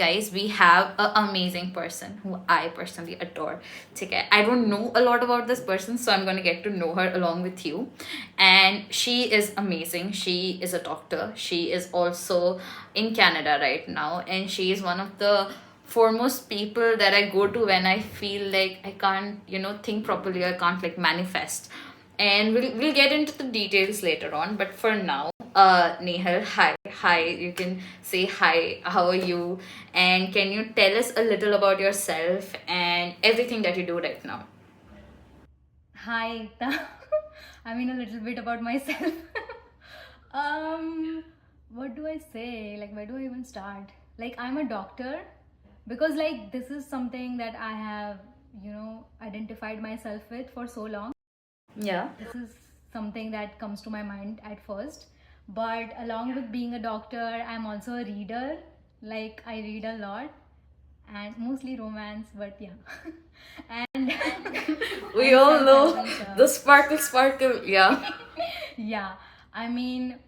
guys, we have an amazing person who I personally adore. Okay, I don't know a lot about this person, so I'm gonna get to know her along with you. And she is amazing. She is a doctor. She is also in Canada right now, and she is one of the foremost people that I go to when I feel like I can't, think properly. I can't like manifest. And we'll get into the details later on. But for now, Nehal, hi. You can say hi. How are you? And can you tell us a little about yourself and everything that you do right now? Hi, Ekta. I mean, a little bit about myself. um, what do I say? Like, where do I even start? Like, I'm a doctor because, like, this is something that I have, identified myself with for so long. Yeah. This is something that comes to my mind at first. But along with being a doctor, I'm also a reader. Like, I read a lot and mostly romance, but yeah. and We and all self-help know and the stuff. sparkle. Yeah. Yeah, I mean,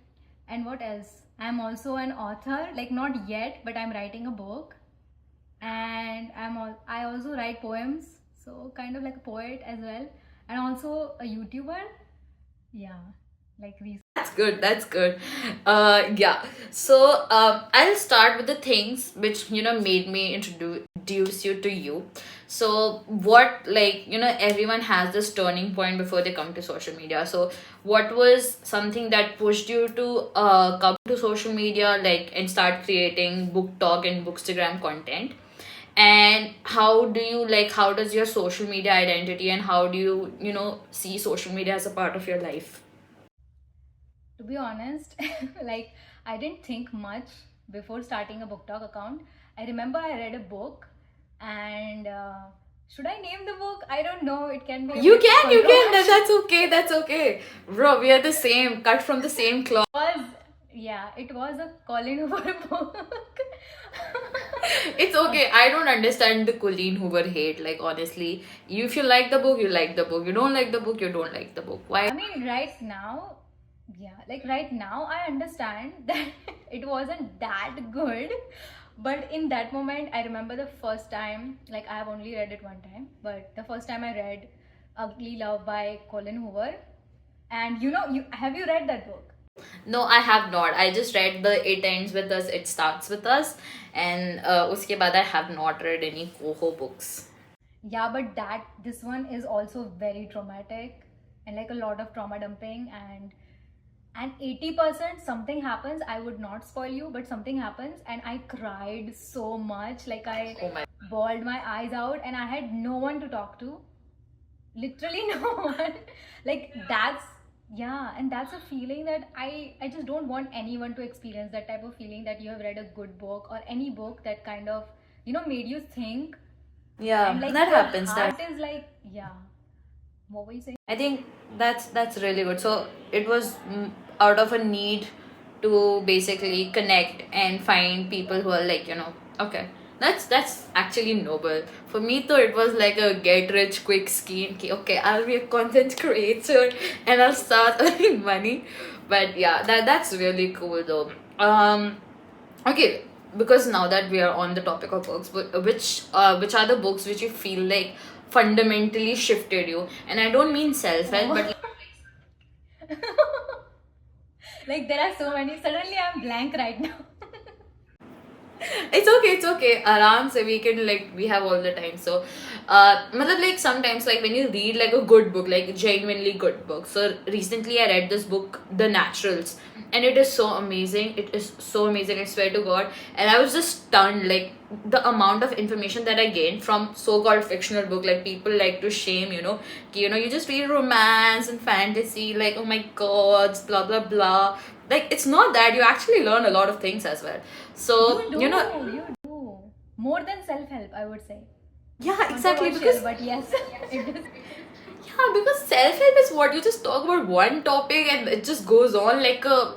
and what else? I'm also an author, like not yet, but I'm writing a book, and I also write poems, so kind of like a poet as well, and also a YouTuber. Yeah, like these. That's good. That's good. Yeah. So I'll start with the things which made me introduce you to you. So what, like, everyone has this turning point before they come to social media. So what was something that pushed you to come to social media, like, and start creating book talk and bookstagram content? And how do you, like, how does your social media identity, and how do you see social media as a part of your life? To be honest, like I didn't think much before starting a book talk account. I remember I read a book, and should I name the book? I don't know. It can be a You bit can, you can. controversial. That's okay. That's okay. Bro, we are the same, cut from the same cloth. Was Yeah, it was a Colleen Hoover book. It's okay. I don't understand the Colleen Hoover hate. Like, honestly, if you like the book, you like the book. You don't like the book, you don't like the book. Why? I mean, right now, yeah, like right now, I understand that it wasn't that good. But in that moment, I remember the first time, like I have only read it one time, but the first time I read Ugly Love by Colin Hoover. And you have you read that book? No, I have not. I just read the It Ends With Us, It Starts With Us. And uske baad I have not read any Coho books. Yeah, but this one is also very traumatic and like a lot of trauma dumping, and 80% something happens. I would not spoil you, but something happens and I cried so much. Like I Oh my. bawled my eyes out and I had no one to talk to. Literally no one. Like that's yeah, and that's a feeling that I just don't want anyone to experience that type of feeling, that you have read a good book or any book that kind of made you think, and Yeah, like that your happens. That heart is like, yeah, what were you saying? I think that's really good. So it was out of a need to basically connect and find people who are like, okay. That's actually noble. For me though, it was like a get rich quick scheme. Okay, I'll be a content creator and I'll start earning money. But yeah, that's really cool though. Okay, because now that we are on the topic of books, which are the books which you feel like fundamentally shifted you? And I don't mean self-help, but Oh. Like there are so many. Suddenly I'm blank right now. it's okay. Aram se we can, like, we have all the time. So matlab, like, sometimes, like, when you read like a good book, like genuinely good book. So recently I read this book, The Naturals, and it is so amazing. It is so amazing, I swear to God. And I was just stunned, like, the amount of information that I gained from so-called fictional book. Like, people like to shame, you just read romance and fantasy, like, oh my God, blah blah blah. Like, it's not that. You actually learn a lot of things as well. You So, do, you do. More than self-help, I would say. yeah, exactly. Controversial, Because, but yes, it is. yeah, because self-help is what you just talk about one topic and it just goes on like a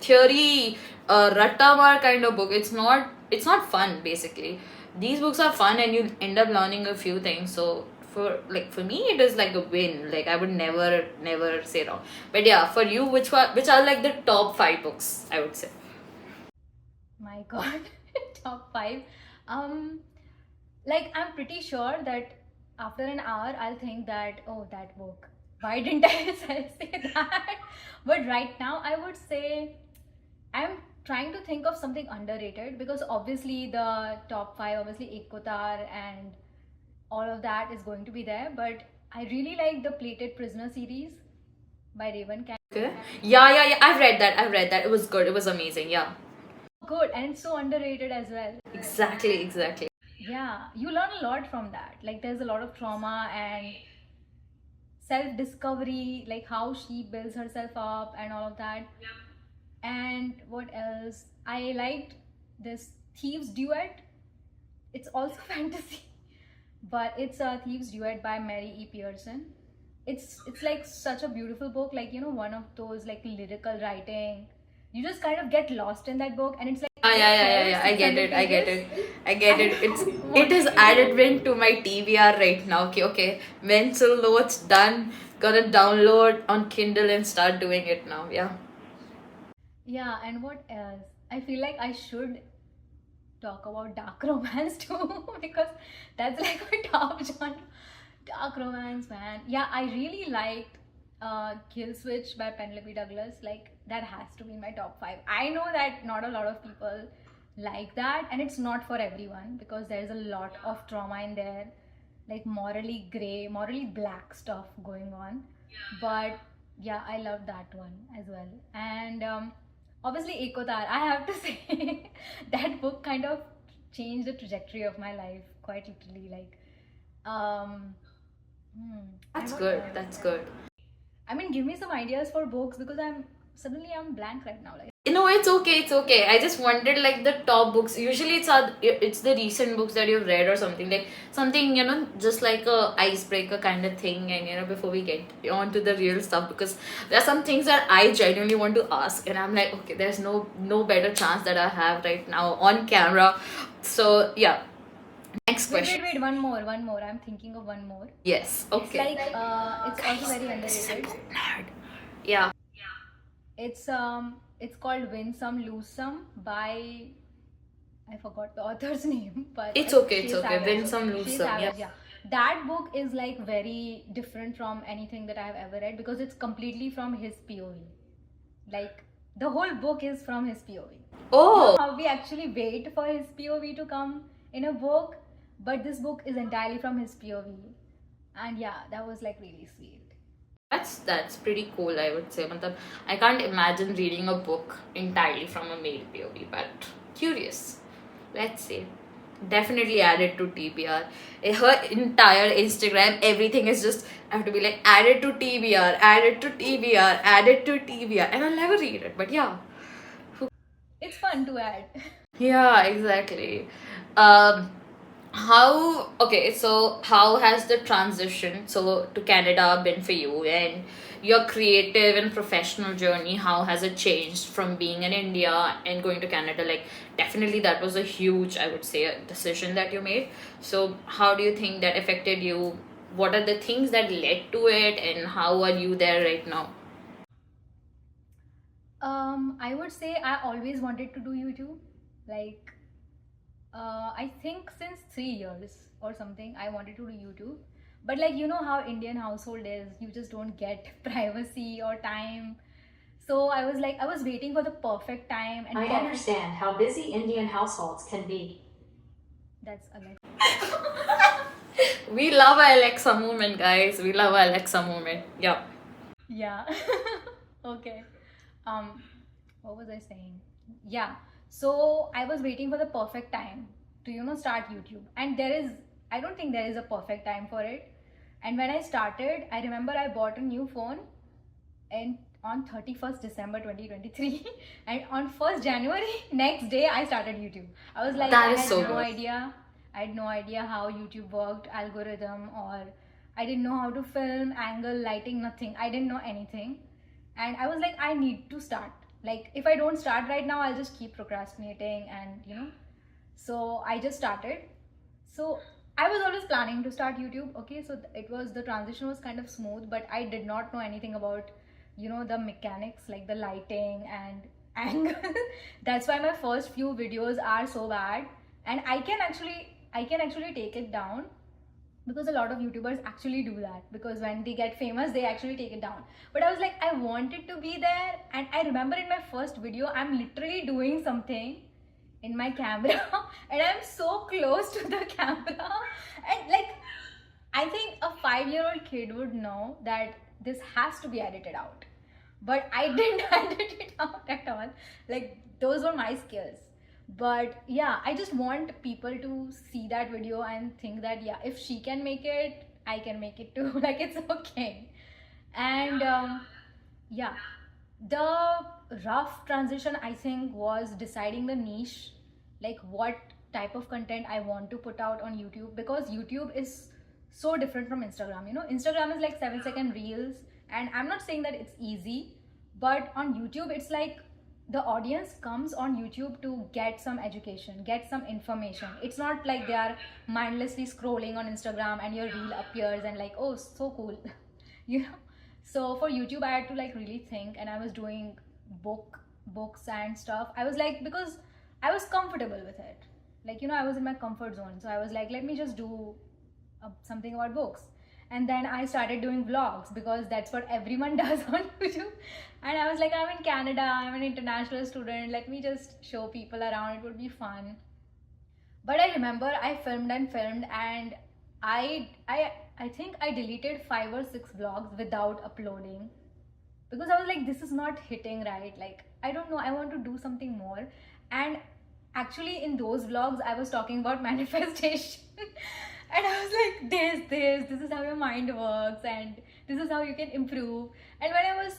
theory, rattamar kind of book. It's not fun, basically. These books are fun and you end up learning a few things. So for me, it is like a win. Like, I would never say wrong. But yeah, for you, which are like the top 5 books, I would say? My God, top five. Um, like I'm pretty sure that after an hour I'll think that, oh, that book. Why didn't I say that? But right now I would say I'm trying to think of something underrated, because obviously the top five, obviously Ekotar and all of that is going to be there. But I really like the Plated Prisoner series by Raven. Okay. Yeah. I've read that. It was good. It was amazing. Yeah. Good, and it's so underrated as well. Exactly. Yeah, you learn a lot from that. Like there's a lot of trauma and self discovery, like how she builds herself up and all of that. And what else? I liked this Thieves Duet. It's also fantasy, but it's a Thieves Duet by Mary E. Pearson. It's like such a beautiful book, like one of those like lyrical writing. You just kind of get lost in that book, and it's like Yeah. I get it. It's what it is to do. added went to my TBR right now. Okay. Mental notes done. Gonna download on Kindle and start doing it now. Yeah. Yeah, and what else? I feel like I should talk about dark romance too, because that's like my top genre. Dark romance, man. Yeah, I really liked Kill Switch by Penelope Douglas. Like that has to be my top five. I know that not a lot of people like that, and it's not for everyone because there's a lot of trauma in there, like morally gray, morally black stuff going on. But yeah, I love that one as well. And obviously Ekotar, I have to say that book kind of changed the trajectory of my life quite literally. Like um That's what good. else? That's good. I mean, give me some ideas for books, because I'm blank right now. Like No, it's okay. It's okay. I just wanted like the top books. Usually, it's the recent books that you've read or something, like something just like a icebreaker kind of thing. And before we get on to the real stuff, because there are some things that I genuinely want to ask, and I'm like, okay, there's no better chance that I have right now on camera. So yeah, next question. wait, one more. I'm thinking of one more. Yes. It's Okay. like it's also very underrated. Nerd. Yeah. It's called Win Some Lose Some by, I forgot the author's name, but It's okay. It's she's okay. Win Savage. some, lose She's some. Savage, Yeah. yeah. That book is like very different from anything that I've ever read, because it's completely from his POV. Like the whole book is from his POV. Oh. How we actually wait for his POV to come in a book, but this book is entirely from his POV. And yeah, that was like really sweet. That's pretty cool, I would say. Matlab, I can't imagine reading a book entirely from a male POV, but curious. Let's see. Definitely add it to TBR. Her entire Instagram, everything is just, I have to be like, add it to TBR, add it to TBR, add it to TBR, and I'll never read it. But yeah. It's fun to add. Yeah, exactly. How has the transition to Canada been for you, and your creative and professional journey? How has it changed from being in India and going to Canada? Like, definitely that was a huge, I would say, a decision that you made. So how do you think that affected you? What are the things that led to it, and how are you there right now? I would say I always wanted to do YouTube. Like, I think since 3 years or something, I wanted to do YouTube. But like, you know how Indian household is, you just don't get privacy or time. So I was like, I was waiting for the perfect time, and I understand how busy Indian households can be. that's Alex. We love our Alexa moment, guys. We love our Alexa moment. Yeah. Yeah. Okay. What was I saying? Yeah. So I was waiting for the perfect time to start YouTube, and I don't think there is a perfect time for it. And when I started, I remember I bought a new phone and on 31st December 2023, and on 1st January next day I started YouTube. I was like, That I is had so no good. idea. I had no idea how YouTube worked, algorithm, or I didn't know how to film, angle, lighting, nothing. I didn't know anything. And I was like, I need to start. Like, if I don't start right now, I'll just keep procrastinating, and so I just started. So I was always planning to start YouTube. Okay, so the transition was kind of smooth, but I did not know anything about the mechanics, like the lighting and angle. That's why my first few videos are so bad. and I can actually take it down, because a lot of YouTubers actually do that, because when they get famous they actually take it down. But I was like, I wanted to be there. And I remember in my first video I'm literally doing something in my camera and I'm so close to the camera, and like I think a 5-year-old kid would know that this has to be edited out, but I didn't edit it out at all. Like, those were my skills. But yeah, I just want people to see that video and think that, yeah, if she can make it, I can make it too. Like, it's okay. And yeah, the rough transition, I think, was deciding the niche, like what type of content I want to put out on YouTube, because YouTube is so different from Instagram. You know, Instagram is like 7-second reels, and I'm not saying that it's easy, but on YouTube it's like the audience comes on YouTube to get some education, get some information. It's not like they are mindlessly scrolling on Instagram and your reel appears and like, oh, so cool. You know. So for YouTube I had to like really think, and I was doing books and stuff. I was like, because I was comfortable with it, like, you know, I was in my comfort zone, so I was like, let me just do something about books. And then I started doing vlogs, because that's what everyone does on YouTube. And I was like, I'm in Canada, I'm an international student, let me just show people around, it would be fun. But I remember I filmed, and I think I deleted 5 or 6 vlogs without uploading, because I was like, this is not hitting right. Like, I don't know, I want to do something more. And actually in those vlogs I was talking about manifestation. And I was like, this is how your mind works, and this is how you can improve. And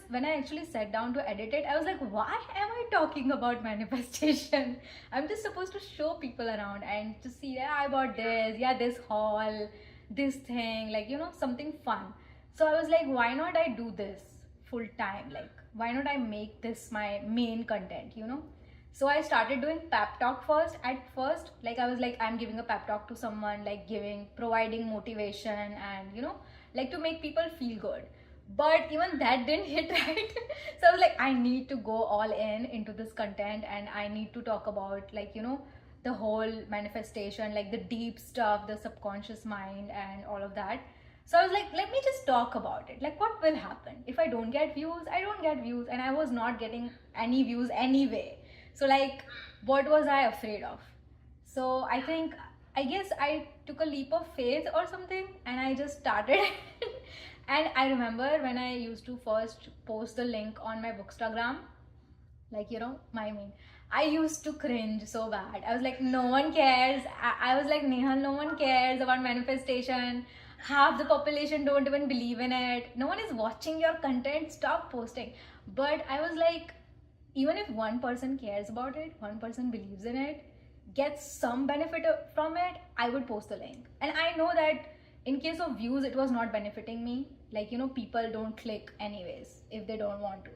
when I actually sat down to edit it, I was like, why am I talking about manifestation? I'm just supposed to show people around and to see, yeah, I bought this, yeah, this haul, this thing, like, you know, something fun. So I was like, why not I do this full time? Like, why not I make this my main content, you know? So I started doing pep talk first. At first, like, I was like, I'm giving a pep talk to someone, like providing motivation and, you know, like to make people feel good. But even that didn't hit right. So I was like, I need to go all into this content, and I need to talk about, like, you know, the whole manifestation, like the deep stuff, the subconscious mind and all of that. So I was like, let me just talk about it. Like, what will happen? If I don't get views, I don't get views. And I was not getting any views anyway. So like, what was I afraid of? So I guess I took a leap of faith or something, and I just started. And I remember when I used to first post the link on my Bookstagram, like, you know, I used to cringe so bad. I was like, no one cares. I was like, Nehal, no one cares about manifestation. Half the population don't even believe in it. No one is watching your content. Stop posting. But I was like, even if one person cares about it, one person believes in it, gets some benefit from it, I would post the link. And I know that in case of views, it was not benefiting me. Like, you know, people don't click anyways if they don't want to.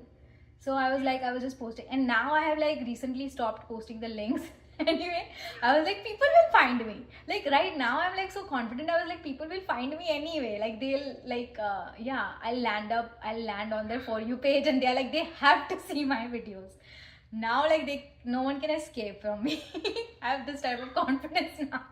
So I was like, I was just posting. And now I have like recently stopped posting the links. Anyway, I was like, people will find me. Like, right now I'm like so confident. I was like, people will find me anyway. Like, they'll like, yeah, I'll land on their For You page, and they're like, they have to see my videos. Now, like, no one can escape from me. I have this type of confidence now.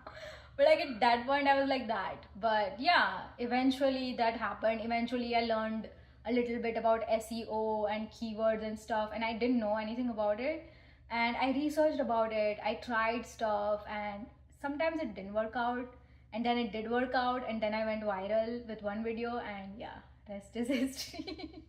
But like, at that point I was like that. But yeah, eventually that happened. Eventually I learned a little bit about SEO and keywords and stuff, and I didn't know anything about it. And I researched about it, I tried stuff, and sometimes it didn't work out, and then it did work out, and then I went viral with one video, and yeah, rest is history.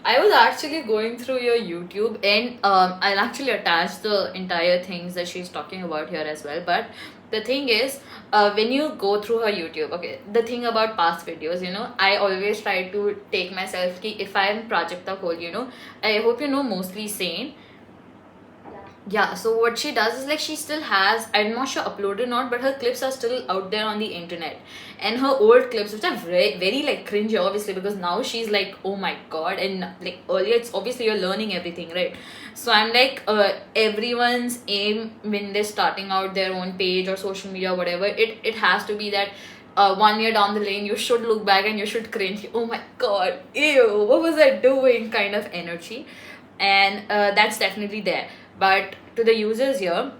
I was actually going through your YouTube, and I'll actually attach the entire things that she's talking about here as well. But the thing is, when you go through her YouTube, okay, the thing about past videos, you know, I always try to take myself, if I'm Prajakta Cole, you know, I hope you know Mostly Sane. Yeah, so what she does is like, she still has, I'm not sure uploaded or not, but her clips are still out there on the internet. And her old clips, which are very, very like cringy, obviously, because now she's like, oh my god. And like earlier, it's obviously you're learning everything, right? So I'm like, everyone's aim when they're starting out their own page or social media or whatever, it has to be that 1 year down the lane, you should look back and you should cringe, oh my god, ew, what was I doing, kind of energy. And that's definitely there. But to the users here,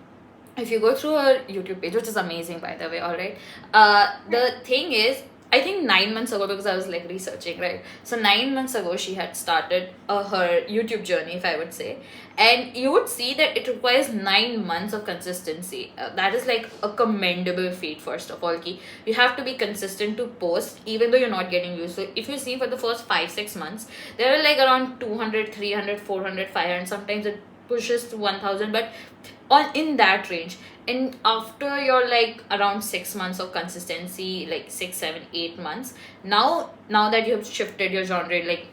if you go through her YouTube page, which is amazing by the way, all right. The thing is, I think 9 months ago, because I was like researching, right? So 9 months ago, she had started her YouTube journey, if I would say, and you would see that it requires 9 months of consistency. That is like a commendable feat. First of all, ki you have to be consistent to post, even though you're not getting views. So if you see for the first 5 6 months, there are like around 200, 300, 400, 500. Sometimes it pushes to 1000, but on in that range. And after you're like around 6 months of consistency, like 6 7 8 months, now that you have shifted your genre, like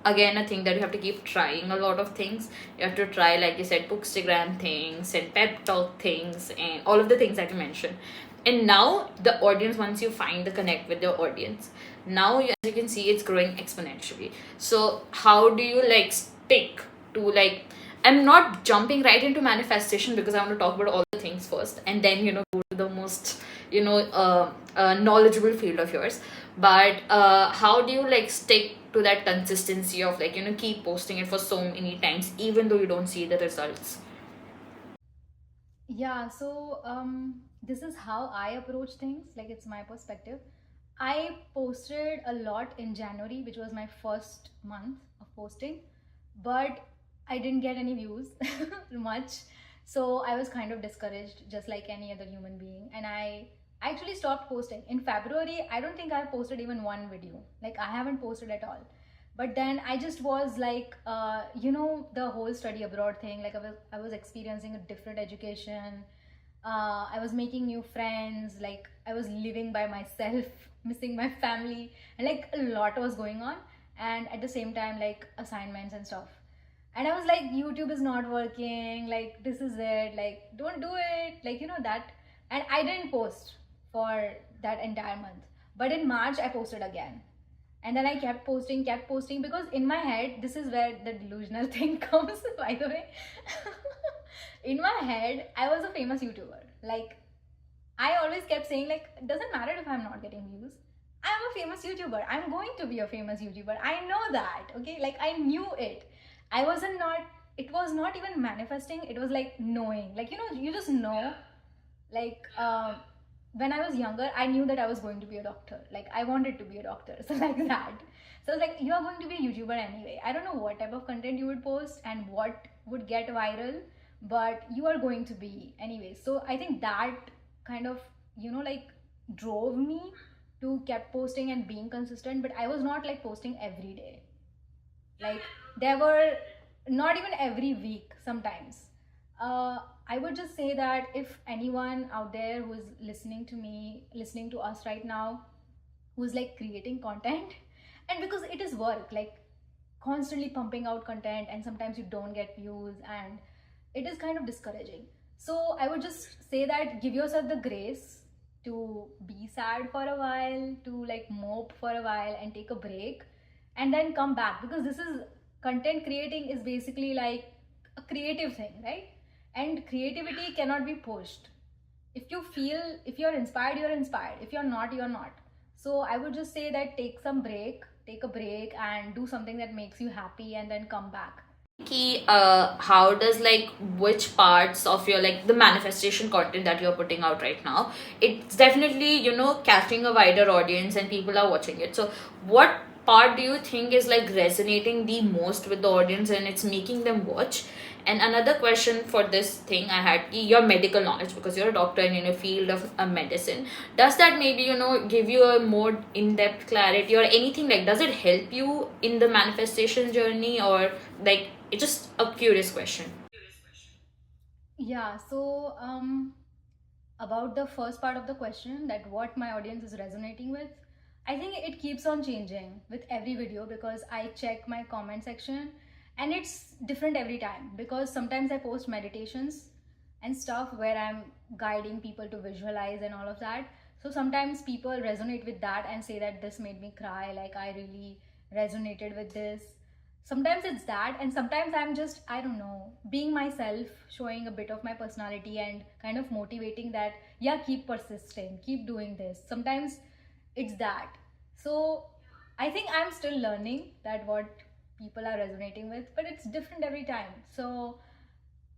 again, I think that you have to keep trying a lot of things. You have to try, like you said, bookstagram things and pep talk things and all of the things that you mentioned. And now the audience, once you find the connect with your audience, now as you can see, it's growing exponentially. So how do you like stick to, like, I'm not jumping right into manifestation because I want to talk about all the things first and then go to the most knowledgeable field of yours. But how do you like stick to that consistency of like keep posting it for so many times even though you don't see the results? Yeah, so this is how I approach things. Like, it's my perspective. I posted a lot in January, which was my first month of posting, but I didn't get any views much. So I was kind of discouraged, just like any other human being. And I actually stopped posting. In February, I don't think I posted even one video. Like, I haven't posted at all. But then I just was like, the whole study abroad thing. Like, I was experiencing a different education. I was making new friends. Like, I was living by myself, missing my family, and like a lot was going on. And at the same time, like assignments and stuff. And I was like, YouTube is not working. Like, this is it. Like, don't do it. Like, that. And I didn't post for that entire month. But in March, I posted again. And then I kept posting, because in my head, this is where the delusional thing comes, by the way. In my head, I was a famous YouTuber. Like, I always kept saying, like, it doesn't matter if I'm not getting views. I'm a famous YouTuber. I'm going to be a famous YouTuber. I know that. Okay. Like, I knew it. I wasn't not, it was not even manifesting. It was like knowing. Like, you just know. Like, when I was younger, I knew that I was going to be a doctor. Like, I wanted to be a doctor. So, like that. So, I was like, you are going to be a YouTuber anyway. I don't know what type of content you would post and what would get viral, but you are going to be anyway. So, I think that kind of, like drove me to kept posting and being consistent. But I was not like posting every day. Like, there were not even every week sometimes. I would just say that if anyone out there who's listening to me, listening to us right now, who's like creating content, and because it is work, like constantly pumping out content, and sometimes you don't get views, and it is kind of discouraging. So I would just say that give yourself the grace to be sad for a while, to like mope for a while and take a break, and then come back, because this is content creating is basically like a creative thing, right? And creativity cannot be pushed. If you feel, if you're inspired, you're inspired. If you're not, you're not. So I would just say that take a break and do something that makes you happy, and then come back. Key, how does like which parts of your like the manifestation content that you're putting out right now, it's definitely catching a wider audience and people are watching it. So what part do you think is like resonating the most with the audience and it's making them watch? And another question for this thing I had, your medical knowledge, because you're a doctor and in a field of medicine, does that maybe give you a more in-depth clarity or anything? Like, does it help you in the manifestation journey, or like it's just a curious question? Yeah, so about the first part of the question, that what my audience is resonating with, I think it keeps on changing with every video, because I check my comment section and it's different every time, because sometimes I post meditations and stuff where I'm guiding people to visualize and all of that. So sometimes people resonate with that and say that this made me cry, like I really resonated with this. Sometimes it's that, and sometimes I'm just, I don't know, being myself, showing a bit of my personality and kind of motivating that, yeah, keep persisting, keep doing this. Sometimes it's that. So I think I'm still learning that what people are resonating with, but it's different every time. So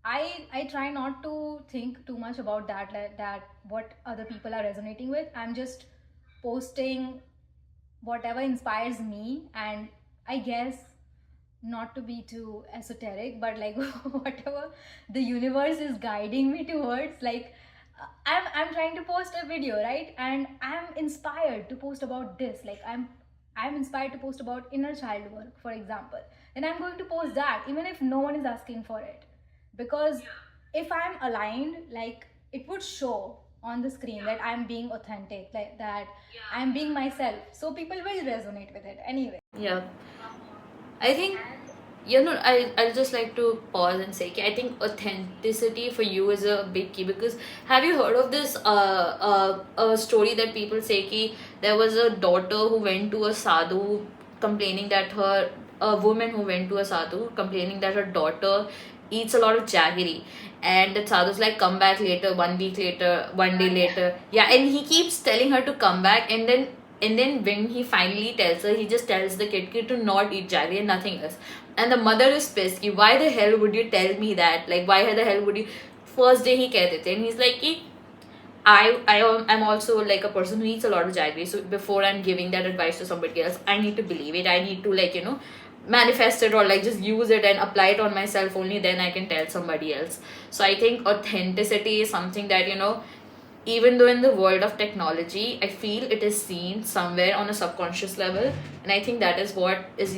I try not to think too much about that, like that what other people are resonating with. I'm just posting whatever inspires me, and I guess, not to be too esoteric, but like whatever the universe is guiding me towards, like I'm trying to post a video, right? And I'm inspired to post about this, like I'm inspired to post about inner child work, for example. Then I'm going to post that even if no one is asking for it, because if I'm aligned, like it would show on the screen that I'm being authentic, like that I'm being myself, so people will resonate with it anyway. Yeah. I think, I'll just like to pause and say, I think authenticity for you is a big key, because have you heard of this a story that people say ki there was a daughter who went to a sadhu complaining that her a woman who went to a sadhu complaining that her daughter eats a lot of jaggery, and the sadhu's like, come back later, 1 week later, 1 day later, yeah, and he keeps telling her to come back, and then when he finally tells her, he just tells the kid to not eat jaggery and nothing else. And the mother is pissed. Ki, why the hell would you tell me that? Like, why the hell would you? First day he कहते थे, and he's like, ki, I'm also like a person who eats a lot of jaggery. So before I'm giving that advice to somebody else, I need to believe it. I need to, like, manifest it, or like just use it and apply it on myself. Only then I can tell somebody else. So I think authenticity is something that, even though in the world of technology, I feel it is seen somewhere on a subconscious level, and I think that is what is,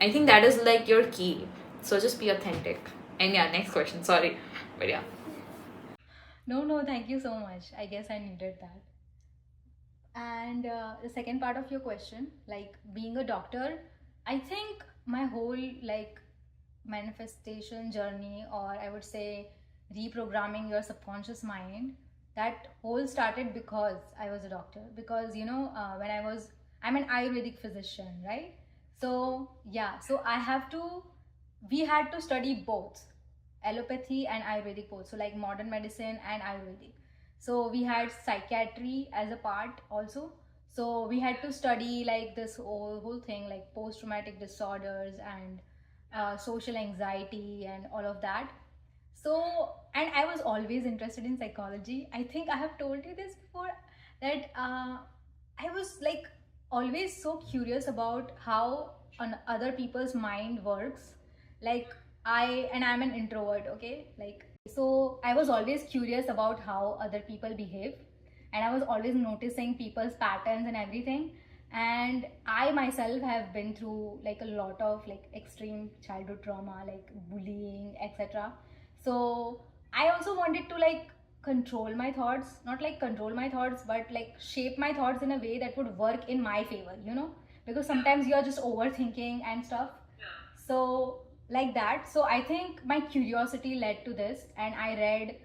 I think that is like your key. So just be authentic. And yeah, next question, sorry, but yeah. No, thank you so much. I guess I needed that. And the second part of your question, like being a doctor, I think my whole like manifestation journey, or I would say reprogramming your subconscious mind, that whole started because I was a doctor. Because when I'm an Ayurvedic physician, right? So yeah, so we had to study both allopathy and Ayurvedic both. So like modern medicine and Ayurvedic. So we had psychiatry as a part also. So we had to study like this whole thing, like post traumatic disorders and social anxiety and all of that. So, and I was always interested in psychology. I think I have told you this before, that I was like always so curious about how other people's mind works. Like I'm an introvert, okay? Like, so I was always curious about how other people behave, and I was always noticing people's patterns and everything. And I myself have been through like a lot of like extreme childhood trauma, like bullying, etc. So I also wanted to like control my thoughts, not like control my thoughts, but like shape my thoughts in a way that would work in my favor, because sometimes you're just overthinking and stuff. So like that. So I think my curiosity led to this, and I read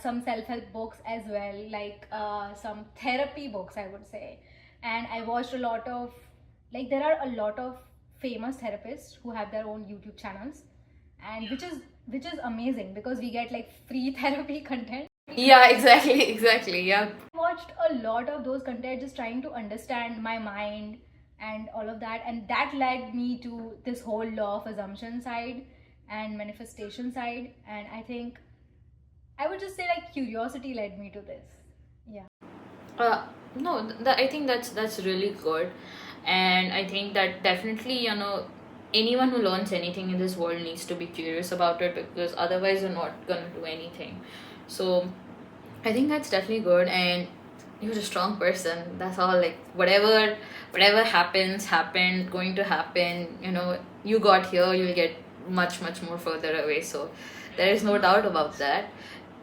some self-help books as well, like some therapy books, I would say. And I watched a lot of, like, there are a lot of famous therapists who have their own YouTube channels, and which is amazing because we get like free therapy content. Yeah, exactly, yeah. Watched a lot of those content, just trying to understand my mind and all of that, and that led me to this whole law of assumption side and manifestation side. And I think I would just say like curiosity led me to this. Yeah. No, I think that's really good, and I think that definitely, anyone who learns anything in this world needs to be curious about it, because otherwise you're not gonna do anything. So I think that's definitely good, and you're a strong person. That's all. Like, whatever happened, going to happen. You got here, you'll get much more further away. So there is no doubt about that.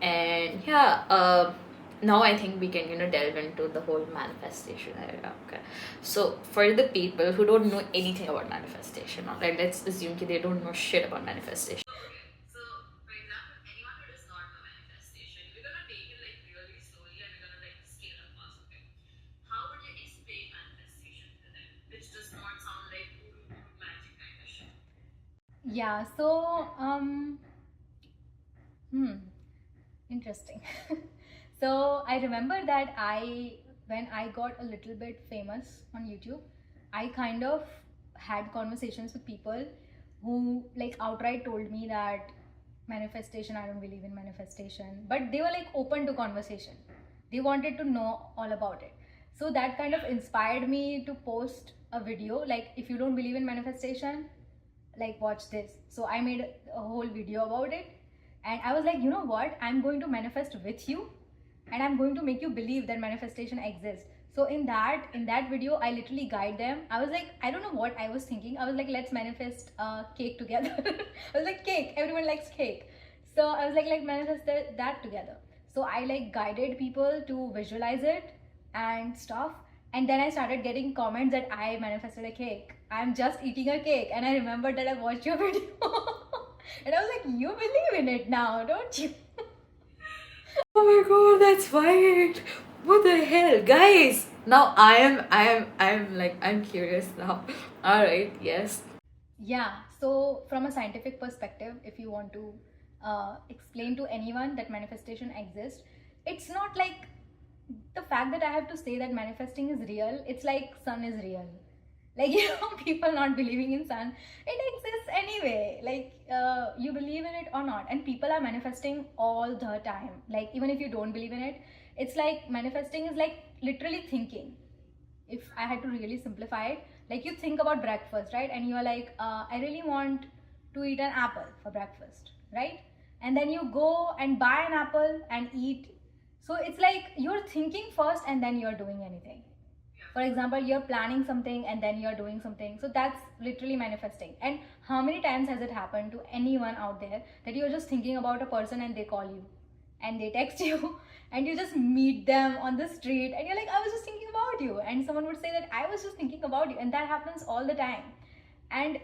And yeah, now I think we can delve into the whole manifestation area. Okay, so for the people who don't know anything about manifestation, alright, let's assume that they don't know shit about manifestation. So, for example, anyone who does not know manifestation, we're gonna take it like really slowly, and we're gonna like scale up fast. Okay, how would you explain manifestation to them, which does not sound like magic kind of shit? Yeah. So interesting. So I remember that when I got a little bit famous on YouTube, I kind of had conversations with people who like outright told me that manifestation, I don't believe in manifestation, but they were like open to conversation. They wanted to know all about it. So that kind of inspired me to post a video like, if you don't believe in manifestation, like watch this. So I made a whole video about it, and I was like, you know what, I'm going to manifest with you, and I'm going to make you believe that manifestation exists. So in that video, I literally guide them. I was like, I don't know what I was thinking. I was like, let's manifest cake together. I was like, cake, everyone likes cake. So I was like manifest that together. So I like guided people to visualize it and stuff. And then I started getting comments that I manifested a cake. I'm just eating a cake. And I remembered that I watched your video. And I was like, you believe in it now, don't you? Oh my god, that's wild. What the hell, guys? Now I'm curious now. All right, yes. Yeah, so from a scientific perspective, if you want to explain to anyone that manifestation exists, it's not like the fact that I have to say that manifesting is real. It's like sun is real. Like, you know, people not believing in sun, it exists anyway. Like, you believe in it or not, and people are manifesting all the time. Like, even if you don't believe in it, it's like manifesting is like literally thinking. If I had to really simplify it, like, you think about breakfast, right? And you're like, I really want to eat an apple for breakfast, right? And then you go and buy an apple and eat. So it's like you're thinking first and then you're doing anything. For example, you're planning something and then you're doing something. So that's literally manifesting. And how many times has it happened to anyone out there that you're just thinking about a person and they call you and they text you and you just meet them on the street and you're like, I was just thinking about you. And someone would say that I was just thinking about you. And that happens all the time. And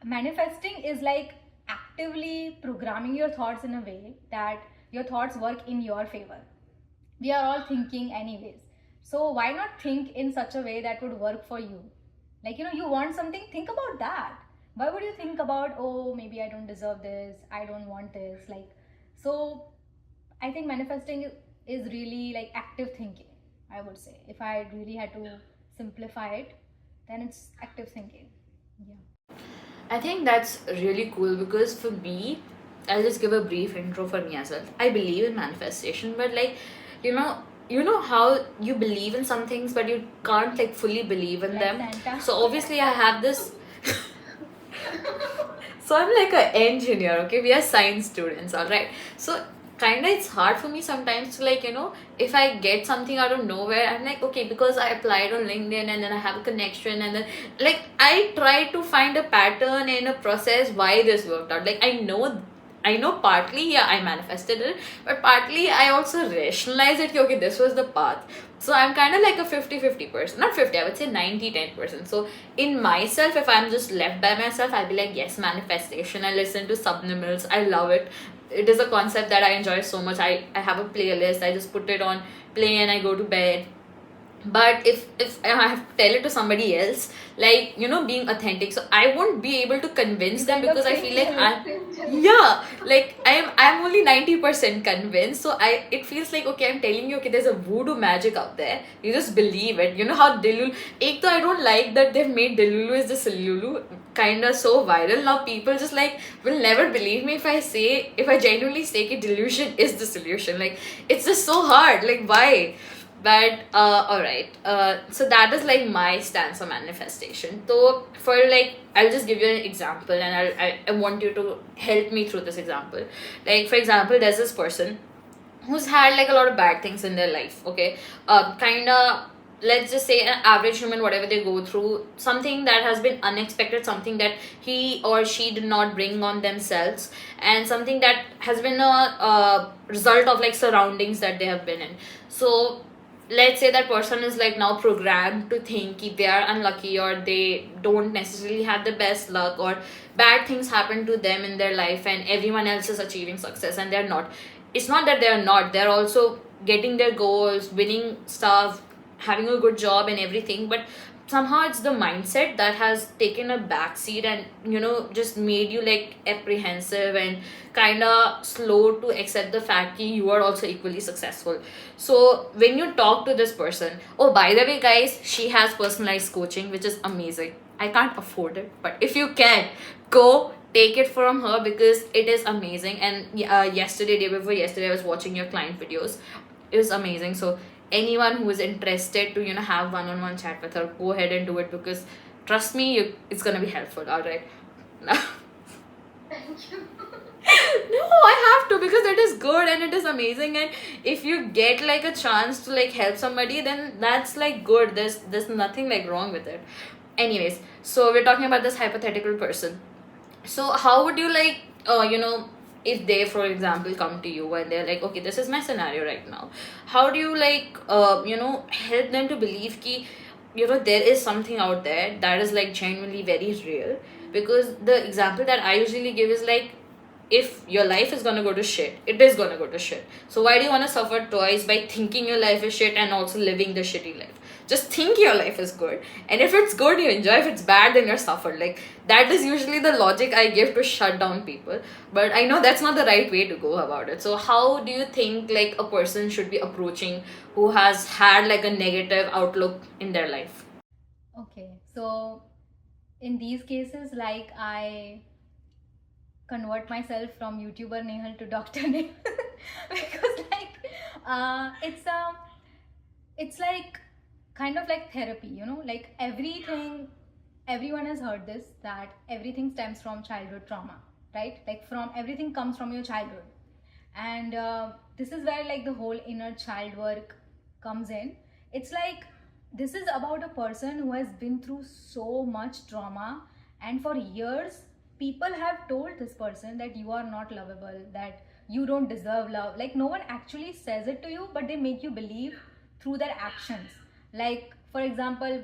manifesting is like actively programming your thoughts in a way that your thoughts work in your favor. We are all thinking anyways. So why not think in such a way that would work for you? Like, you know, you want something, think about that. Why would you think about, oh, maybe I don't deserve this, I don't want this? Like, so I think manifesting is really like active thinking, I would say. If I really had to simplify it, then it's active thinking. Yeah. I think that's really cool because for me, I'll just give a brief intro for me as well. I believe in manifestation, but like, you know how you believe in some things, but you can't like fully believe in Like them. Santa. So obviously, I have this. So I'm like an engineer, okay? We are science students, all right? So kinda it's hard for me sometimes to like, if I get something out of nowhere, I'm like, okay, because I applied on LinkedIn and then I have a connection and then like I try to find a pattern in a process why this worked out. Like I know partly, yeah, I manifested it, but partly I also rationalize it, okay, this was the path. So I'm kind of like a 50-50 person. Not 50, I would say 90-10%. So in myself, if I'm just left by myself, I'll be like, yes, manifestation. I listen to subliminals. I love it. It is a concept that I enjoy so much. I have a playlist. I just put it on play and I go to bed. But if I have to tell it to somebody else, like, being authentic, so I won't be able to convince them because I feel like I'm only 90% convinced. So it feels like, okay, I'm telling you, okay, there's a voodoo magic out there, you just believe it. You know how Delulu, ek though I don't like that they've made Delulu is the Silulu kind of so viral. Now people just like will never believe me if I genuinely say that delusion is the solution. Like, it's just so hard, like, why? But alright, so that is like my stance on manifestation. So for like, I'll just give you an example and I want you to help me through this example. Like, for example, there's this person who's had like a lot of bad things in their life, okay? Kinda, let's just say an average human, whatever they go through, something that has been unexpected, something that he or she did not bring on themselves, and something that has been a result of like surroundings that they have been in. So let's say that person is like now programmed to think if they are unlucky or they don't necessarily have the best luck or bad things happen to them in their life and everyone else is achieving success and they're not. It's not that they're not, they're also getting their goals, winning stuff, having a good job and everything, but somehow it's the mindset that has taken a backseat and just made you like apprehensive and kind of slow to accept the fact that you are also equally successful. So when you talk to this person, oh, by the way guys, she has personalized coaching, which is amazing. I can't afford it, but if you can, go take it from her because it is amazing. And yesterday, day before yesterday, I was watching your client videos. It was amazing. So anyone who is interested to have one-on-one chat with her, go ahead and do it, because trust me, it's gonna be helpful. All right. Thank you. No, I have to, because it is good and it is amazing. And if you get like a chance to like help somebody, then that's like good. There's nothing like wrong with it. Anyways, so we're talking about this hypothetical person. So how would you like if they, for example, come to you and they're like, okay, this is my scenario right now, how do you like help them to believe ki there is something out there that is like genuinely very real? Because the example that I usually give is like, if your life is gonna go to shit, it is gonna go to shit. So why do you wanna suffer twice by thinking your life is shit and also living the shitty life? Just think your life is good. And if it's good, you enjoy. If it's bad, then you're suffered. Like, that is usually the logic I give to shut down people. But I know that's not the right way to go about it. So how do you think like a person should be approaching who has had like a negative outlook in their life? Okay, so in these cases, like, I convert myself from YouTuber Nehal to Dr. Nehal because like it's like kind of like therapy, like everyone has heard this, that everything stems from childhood trauma, right? Like from everything comes from your childhood. And this is where like the whole inner child work comes in. It's like this is about a person who has been through so much trauma, and for years people have told this person that you are not lovable, that you don't deserve love. Like no one actually says it to you, but they make you believe through their actions. Like for example,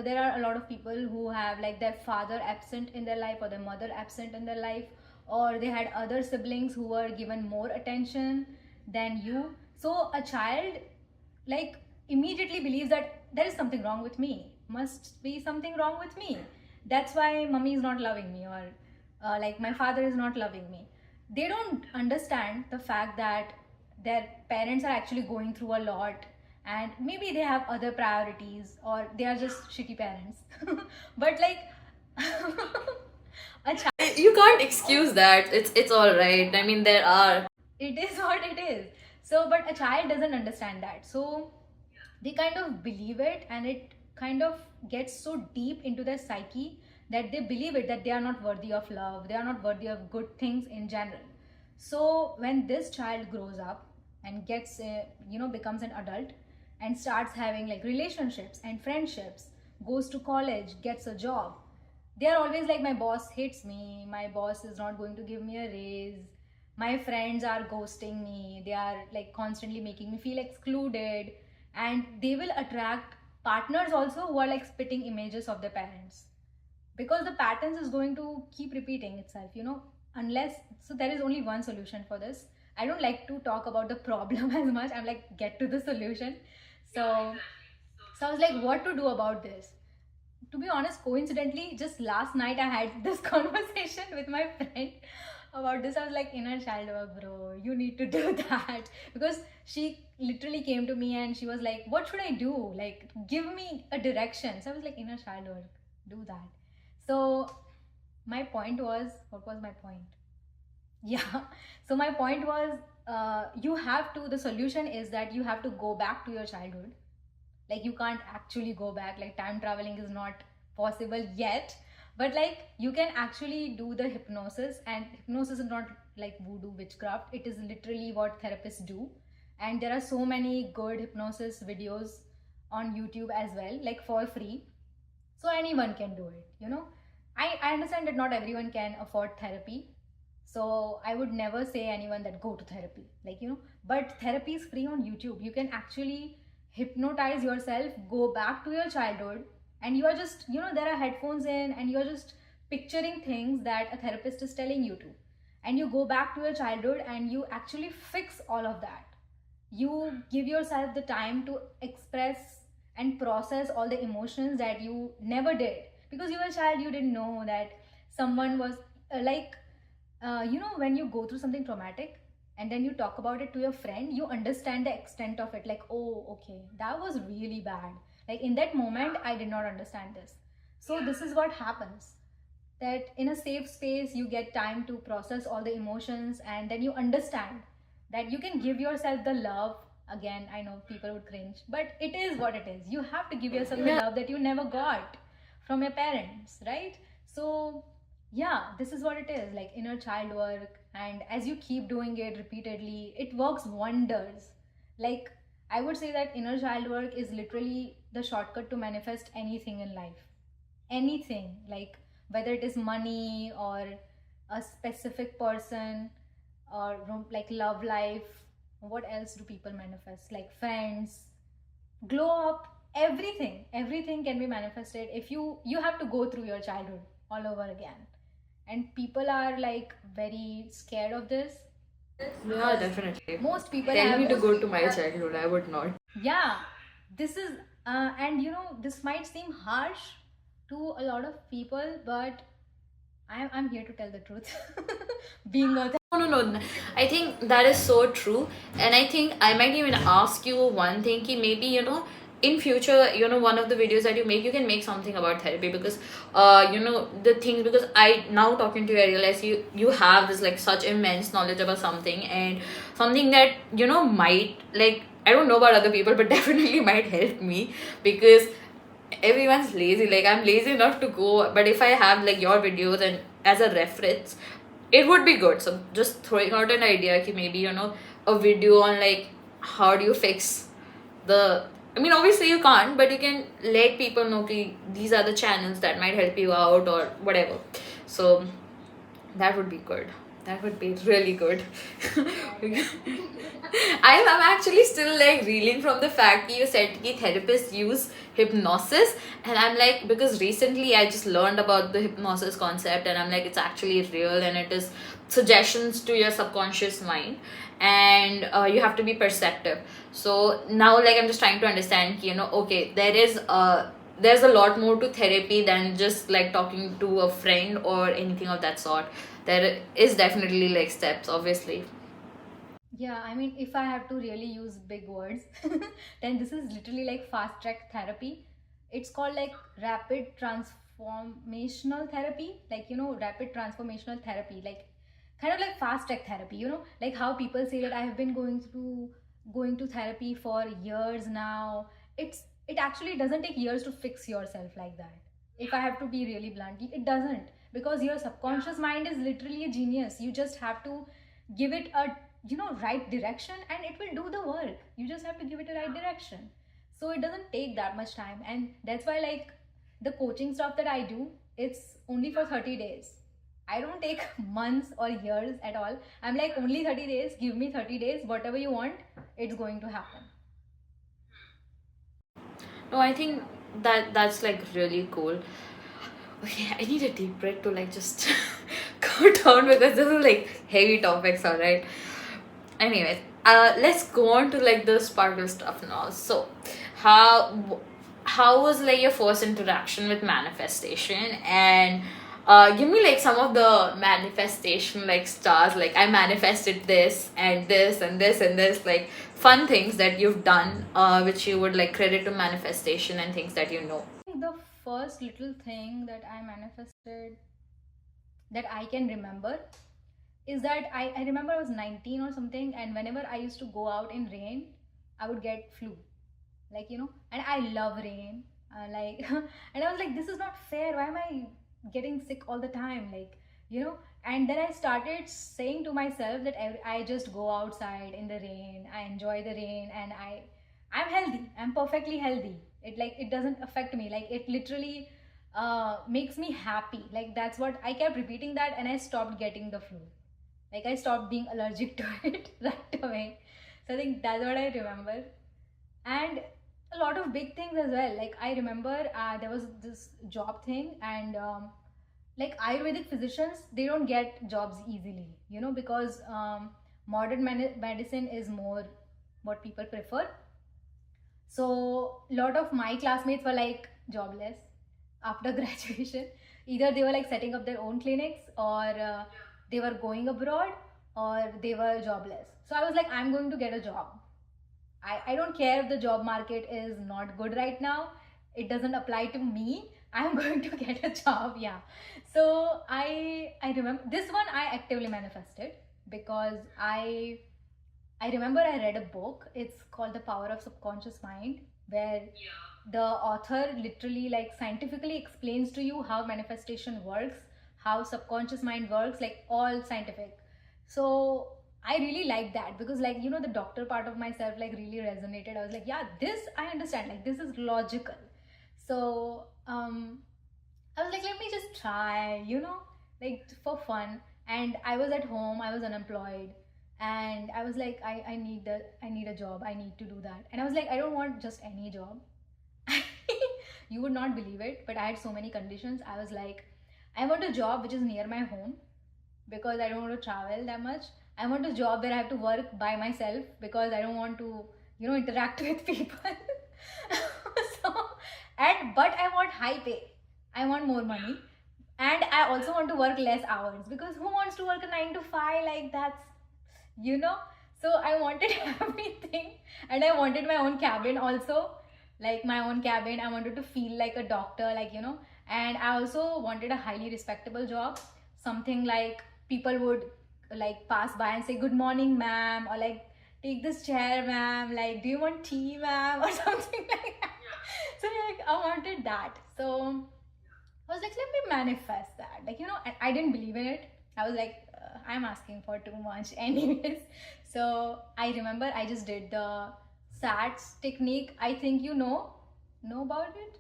there are a lot of people who have like their father absent in their life, or their mother absent in their life, or they had other siblings who were given more attention than you. So a child like immediately believes that there is something wrong with me, must be something wrong with me, that's why mommy is not loving me, or like my father is not loving me. They don't understand the fact that their parents are actually going through a lot, and maybe they have other priorities, or they are just shitty parents. But like a child, You can't excuse that. It's all right. I mean, there are. it is what it is. So but a child doesn't understand that, so they kind of believe it, and it kind of gets so deep into their psyche that they believe it, that they are not worthy of love, they are not worthy of good things in general. So when this child grows up and gets becomes an adult and starts having like relationships and friendships, goes to college, gets a job, they are always like, my boss hates me, my boss is not going to give me a raise, my friends are ghosting me, they are like constantly making me feel excluded. And they will attract partners also who are like spitting images of their parents, because the patterns is going to keep repeating itself, unless, so there is only one solution for this. I don't like to talk about the problem as much, I'm like, get to the solution. So I was like, what to do about this? To be honest, coincidentally, just last night I had this conversation with my friend about this. I was like, inner child work, bro, you need to do that. Because she literally came to me and she was like, what should I do? Like, give me a direction. So I was like, inner child work, do that. So my point was, what was my point? Yeah. So my point was, the solution is that you have to go back to your childhood. Like you can't actually go back, like time traveling is not possible yet, but like you can actually do the hypnosis. And hypnosis is not like voodoo witchcraft, it is literally what therapists do. And there are so many good hypnosis videos on YouTube as well, like for free, so anyone can do it, I understand that not everyone can afford therapy, so I would never say anyone that go to therapy, like, but therapy is free on YouTube. You can actually hypnotize yourself, go back to your childhood, and you are just, there are headphones in, and you're just picturing things that a therapist is telling you to. And you go back to your childhood and you actually fix all of that. You give yourself the time to express and process all the emotions that you never did, because you were a child, you didn't know that someone was when you go through something traumatic and then you talk about it to your friend, you understand the extent of it, like, oh, okay, that was really bad. Like in that moment I did not understand this, so this is what happens. that in a safe space you get time to process all the emotions, and then you understand that you can give yourself the love. Again, I know people would cringe, but it is what it is. You have to give yourself the love that you never got from your parents, right? So yeah, this is what it is, like inner child work. And as you keep doing it repeatedly, it works wonders. Like, I would say that inner child work is literally the shortcut to manifest anything in life. Anything, like whether it is money or a specific person, or like love life. What else do people manifest? Like friends, glow up, everything can be manifested if you have to go through your childhood all over again. And people are like very scared of this. Yeah, definitely. Most people Tell have me to go to my childhood, I would not. yeah, this is and this might seem harsh to a lot of people, but I'm here to tell the truth. Being authentic. No. I think that is so true. And I think I might even ask you one thing, ki maybe, in future, one of the videos that you make, you can make something about therapy, because, the things, because I, now talking to you, I realize you have this, like, such immense knowledge about something, and something that, might, like, I don't know about other people, but definitely might help me, because everyone's lazy. Like, I'm lazy enough to go, but if I have like your videos and as a reference, it would be good. So just throwing out an idea, ki maybe a video on like how do you fix the, I mean, obviously you can't, but you can let people know ki these are the channels that might help you out or whatever. So that would be good. That would be really good. I'm actually still like reeling from the fact that you said that therapists use hypnosis, and I'm like, because recently I just learned about the hypnosis concept, and I'm like, it's actually real, and it is suggestions to your subconscious mind, and you have to be perceptive. So now, like, I'm just trying to understand, okay, there's a lot more to therapy than just like talking to a friend or anything of that sort. There is definitely like steps, obviously. Yeah, I mean, if I have to really use big words, then this is literally like fast track therapy. It's called like rapid transformational therapy, like, rapid transformational therapy, like kind of like fast track therapy, like how people say that I have been going to therapy for years now. It actually doesn't take years to fix yourself like that. If I have to be really blunt, it doesn't, because your subconscious mind is literally a genius. You just have to give it a right direction, and it will do the work. You just have to give it a right direction. So it doesn't take that much time, and that's why, like, the coaching stuff that I do, it's only for 30 days. I don't take months or years at all. I'm like, only 30 days, give me 30 days, whatever you want, it's going to happen. No, I think that's like really cool. Okay, I need a deep breath to like just go down, because this is like heavy topics, alright. Anyways, let's go on to like the sparkle stuff now. So, how was like your first interaction with manifestation, and give me like some of the manifestation like stars, like I manifested this and this and this and this, like fun things that you've done, which you would like credit to manifestation, and things that you know. The first little thing that I manifested that I can remember is that I remember I was 19 or something, and whenever I used to go out in rain, I would get flu. Like, and I love rain. Like, and I was like, this is not fair. Why am I getting sick all the time? Like, and then I started saying to myself that I just go outside in the rain, I enjoy the rain, and I'm healthy. I'm perfectly healthy. It doesn't affect me. Like, it literally makes me happy. Like, that's what I kept repeating that, and I stopped getting the flu. Like, I stopped being allergic to it right away. So I think that's what I remember. And a lot of big things as well. Like, I remember there was this job thing, and like Ayurvedic physicians, they don't get jobs easily, because modern medicine is more what people prefer. So a lot of my classmates were like jobless after graduation. Either they were like setting up their own clinics, or they were going abroad, or they were jobless. So I was like, I'm going to get a job. I don't care if the job market is not good right now. It doesn't apply to me. I'm going to get a job. Yeah. So I remember this one I actively manifested because I remember I read a book. It's called The Power of Subconscious Mind, where the author literally like scientifically explains to you how manifestation works, how subconscious mind works, like all scientific. So I really like that because like the doctor part of myself like really resonated. I was like, yeah, this I understand. Like this is logical. So I was like, let me just try, like for fun. And I was at home, I was unemployed, and I was like, I need a job, I need to do that. And I was like, I don't want just any job. You would not believe it, but I had so many conditions. I was like, I want a job which is near my home because I don't want to travel that much. I want a job where I have to work by myself because I don't want to, interact with people. So, and but I want high pay. I want more money. And I also want to work less hours because who wants to work a 9 to 5? Like that's, you know. So I wanted everything, and I wanted my own cabin also, like my own cabin. I wanted to feel like a doctor, like and I also wanted a highly respectable job, something like people would like pass by and say good morning ma'am, or like take this chair ma'am, like do you want tea ma'am, or something like that. So like I wanted that. So I was like, let me manifest that. Like, and I didn't believe in it. I was like, I'm asking for too much, anyways. So I remember I just did the SATs technique. I think know about it.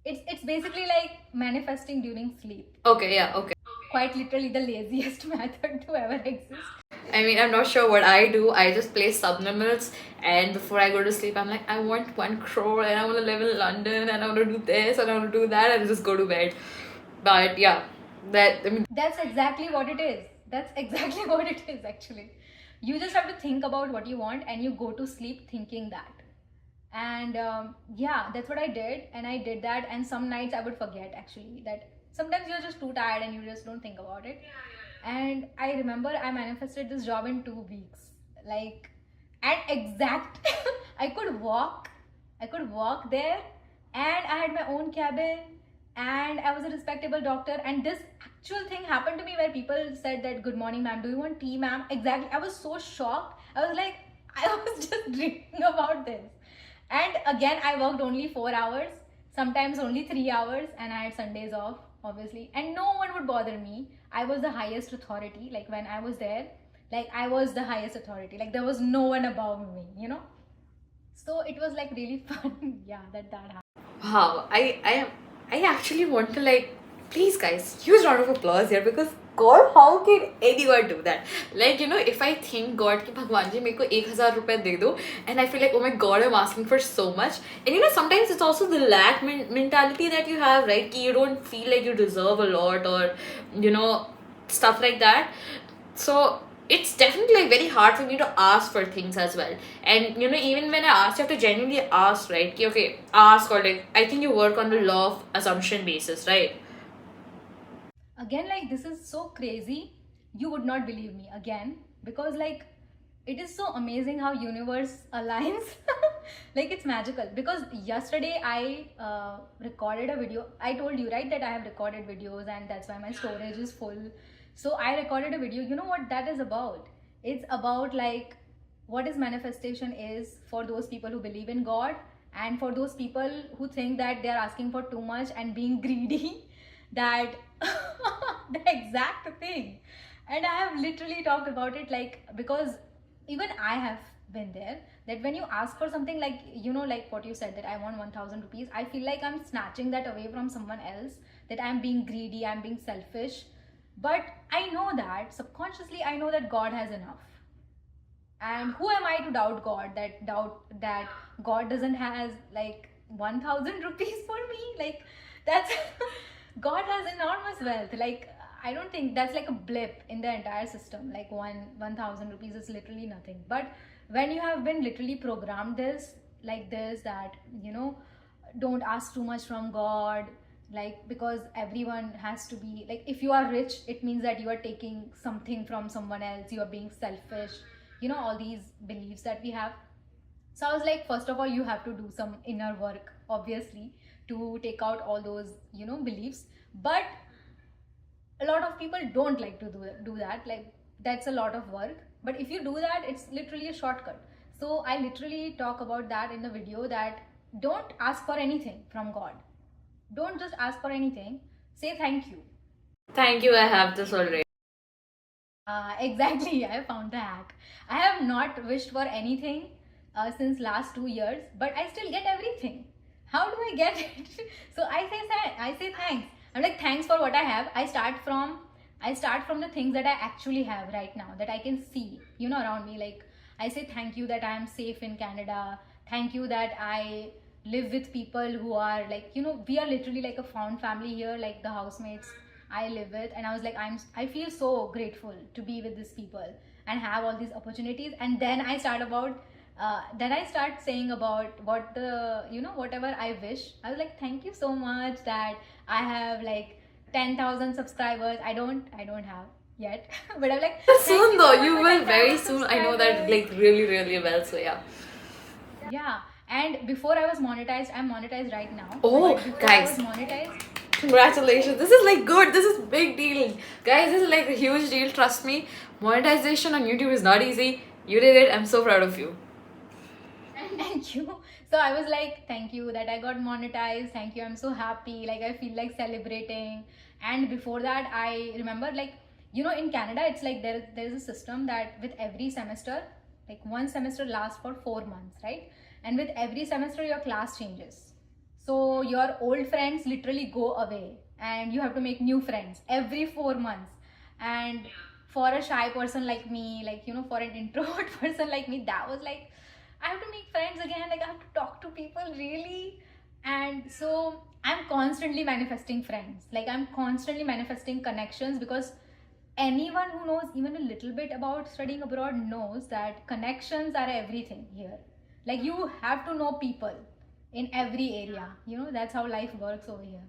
It's basically like manifesting during sleep. Okay, yeah, okay. Quite literally the laziest method to ever exist. I mean, I'm not sure what I do. I just play subliminals, and before I go to sleep, I'm like, I want 1 crore, and I want to live in London, and I want to do this, and I want to do that, and I just go to bed. But yeah, That's exactly what it is. That's exactly what it is, actually. You just have to think about what you want and you go to sleep thinking that. And yeah, that's what I did. And I did that. And some nights I would forget, actually, that sometimes you're just too tired and you just don't think about it. And I remember I manifested this job in 2 weeks. Like, at exact, I could walk. I could walk there, and I had my own cabin, and I was a respectable doctor. And this actual thing happened to me where people said that good morning ma'am, do you want tea ma'am? Exactly. I was so shocked. I was like, I was just dreaming about this. And again, I worked only 4 hours, sometimes only 3 hours, and I had Sundays off, obviously. And no one would bother me. I was the highest authority. Like when I was there, like I was the highest authority. Like there was no one above me. So it was like really fun. Yeah, that happened. wow, I actually want to like, please guys, huge round of applause here, because God, how can anyone do that? Like, if I think God ki Bhagwan ji meko 1000 rupees de do, and I feel like, oh my God, I'm asking for so much. And sometimes it's also the lack mentality that you have, right? Ki you don't feel like you deserve a lot, or stuff like that. So it's definitely like very hard for me to ask for things as well. And even when I ask, you have to genuinely ask, right? Ki, okay, ask, or like, I think you work on the law of assumption basis, right? Again, like this is so crazy, you would not believe me again, because like it is so amazing how universe aligns. Like it's magical. Because yesterday I recorded a video. I told you, right, that I have recorded videos, and that's why my storage is full. So I recorded a video. You know what that is about? It's about like what is manifestation is for those people who believe in God, and for those people who think that they're asking for too much and being greedy. That the exact thing. And I have literally talked about it, like, because even I have been there, that when you ask for something, like like what you said, that I want 1000 rupees, I feel like I'm snatching that away from someone else, that I'm being greedy, I'm being selfish. But I know that subconsciously, I know that God has enough. And who am I to doubt God, that God doesn't has like 1000 rupees for me? Like that's God has enormous wealth. Like I don't think that's like a blip in the entire system. Like 1000 rupees is literally nothing. But when you have been literally programmed this, like this, that don't ask too much from God, like, because everyone has to be like, if you are rich, it means that you are taking something from someone else, you are being selfish, all these beliefs that we have. So I was like, first of all, you have to do some inner work, obviously, to take out all those, beliefs. But a lot of people don't like to do that. Like, that's a lot of work. But if you do that, it's literally a shortcut. So I literally talk about that in the video, that don't ask for anything from God. Don't just ask for anything. Say thank you. Thank you, I have this already. Exactly, I found the hack. I have not wished for anything since last 2 years, but I still get everything. How do I get it? So I say thanks. I'm like, thanks for what I have. I start from the things that I actually have right now, that I can see, around me. Like, I say thank you that I am safe in Canada. Thank you that I live with people who are like, we are literally like a found family here, like the housemates I live with. And I was like, I feel so grateful to be with these people and have all these opportunities. And then I start saying about whatever I wish. I was like, thank you so much that I have like 10,000 subscribers. I don't have yet, but I'm like, Soon though, you will very soon. I know that like really, really well. So yeah. Yeah. And before I was monetized, I'm monetized right now. Oh, But before guys. I was monetized. Congratulations. This is like good. This is big deal. Guys, this is like a huge deal. Trust me. Monetization on YouTube is not easy. You did it. I'm so proud of you. Thank you. So I was like, thank you that I got monetized. Thank you. I'm so happy. Like, I feel like celebrating. And before that, I remember, like, in Canada, it's like there's a system that with every semester, like one semester lasts for 4 months, right? And with every semester, your class changes. So your old friends literally go away and you have to make new friends every 4 months. And for a shy person like me, like, for an introvert person like me, that was like, I have to make friends again. Like, I have to talk to people, really. And so I'm constantly manifesting friends. Like, I'm constantly manifesting connections, because anyone who knows even a little bit about studying abroad knows that connections are everything here. Like, you have to know people in every area. That's how life works over here.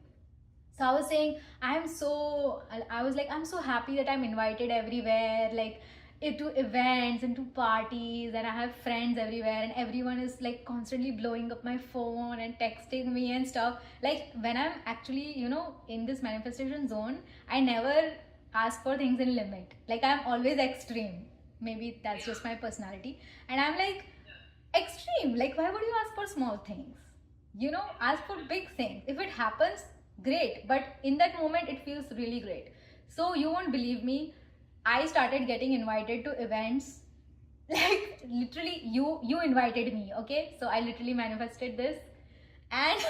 So I was saying, I was like, I'm so happy that I'm invited everywhere, like into events, into parties, and I have friends everywhere, and everyone is like constantly blowing up my phone and texting me and stuff. Like, when I'm actually, in this manifestation zone, I never ask for things in limit. Like, I'm always extreme. Maybe that's just my personality. And I'm like, extreme. Like, why would you ask for small things? Ask for big things. If it happens, great. But in that moment, it feels really great. So you won't believe me, I started getting invited to events. Like, literally, you invited me, okay? So I literally manifested this, and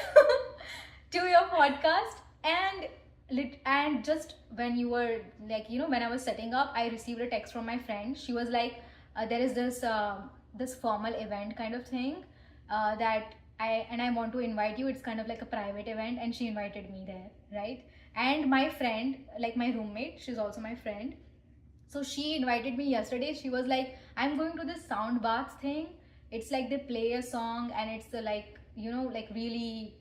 to your podcast. And just when you were like, when I was setting up, I received a text from my friend. She was like, there is this formal event kind of thing, that I want to invite you. It's kind of like a private event, and she invited me there, right? And my friend, like my roommate, she's also my friend. So she invited me yesterday. She was like, I'm going to this sound bath thing. It's like they play a song, and it's like, like really,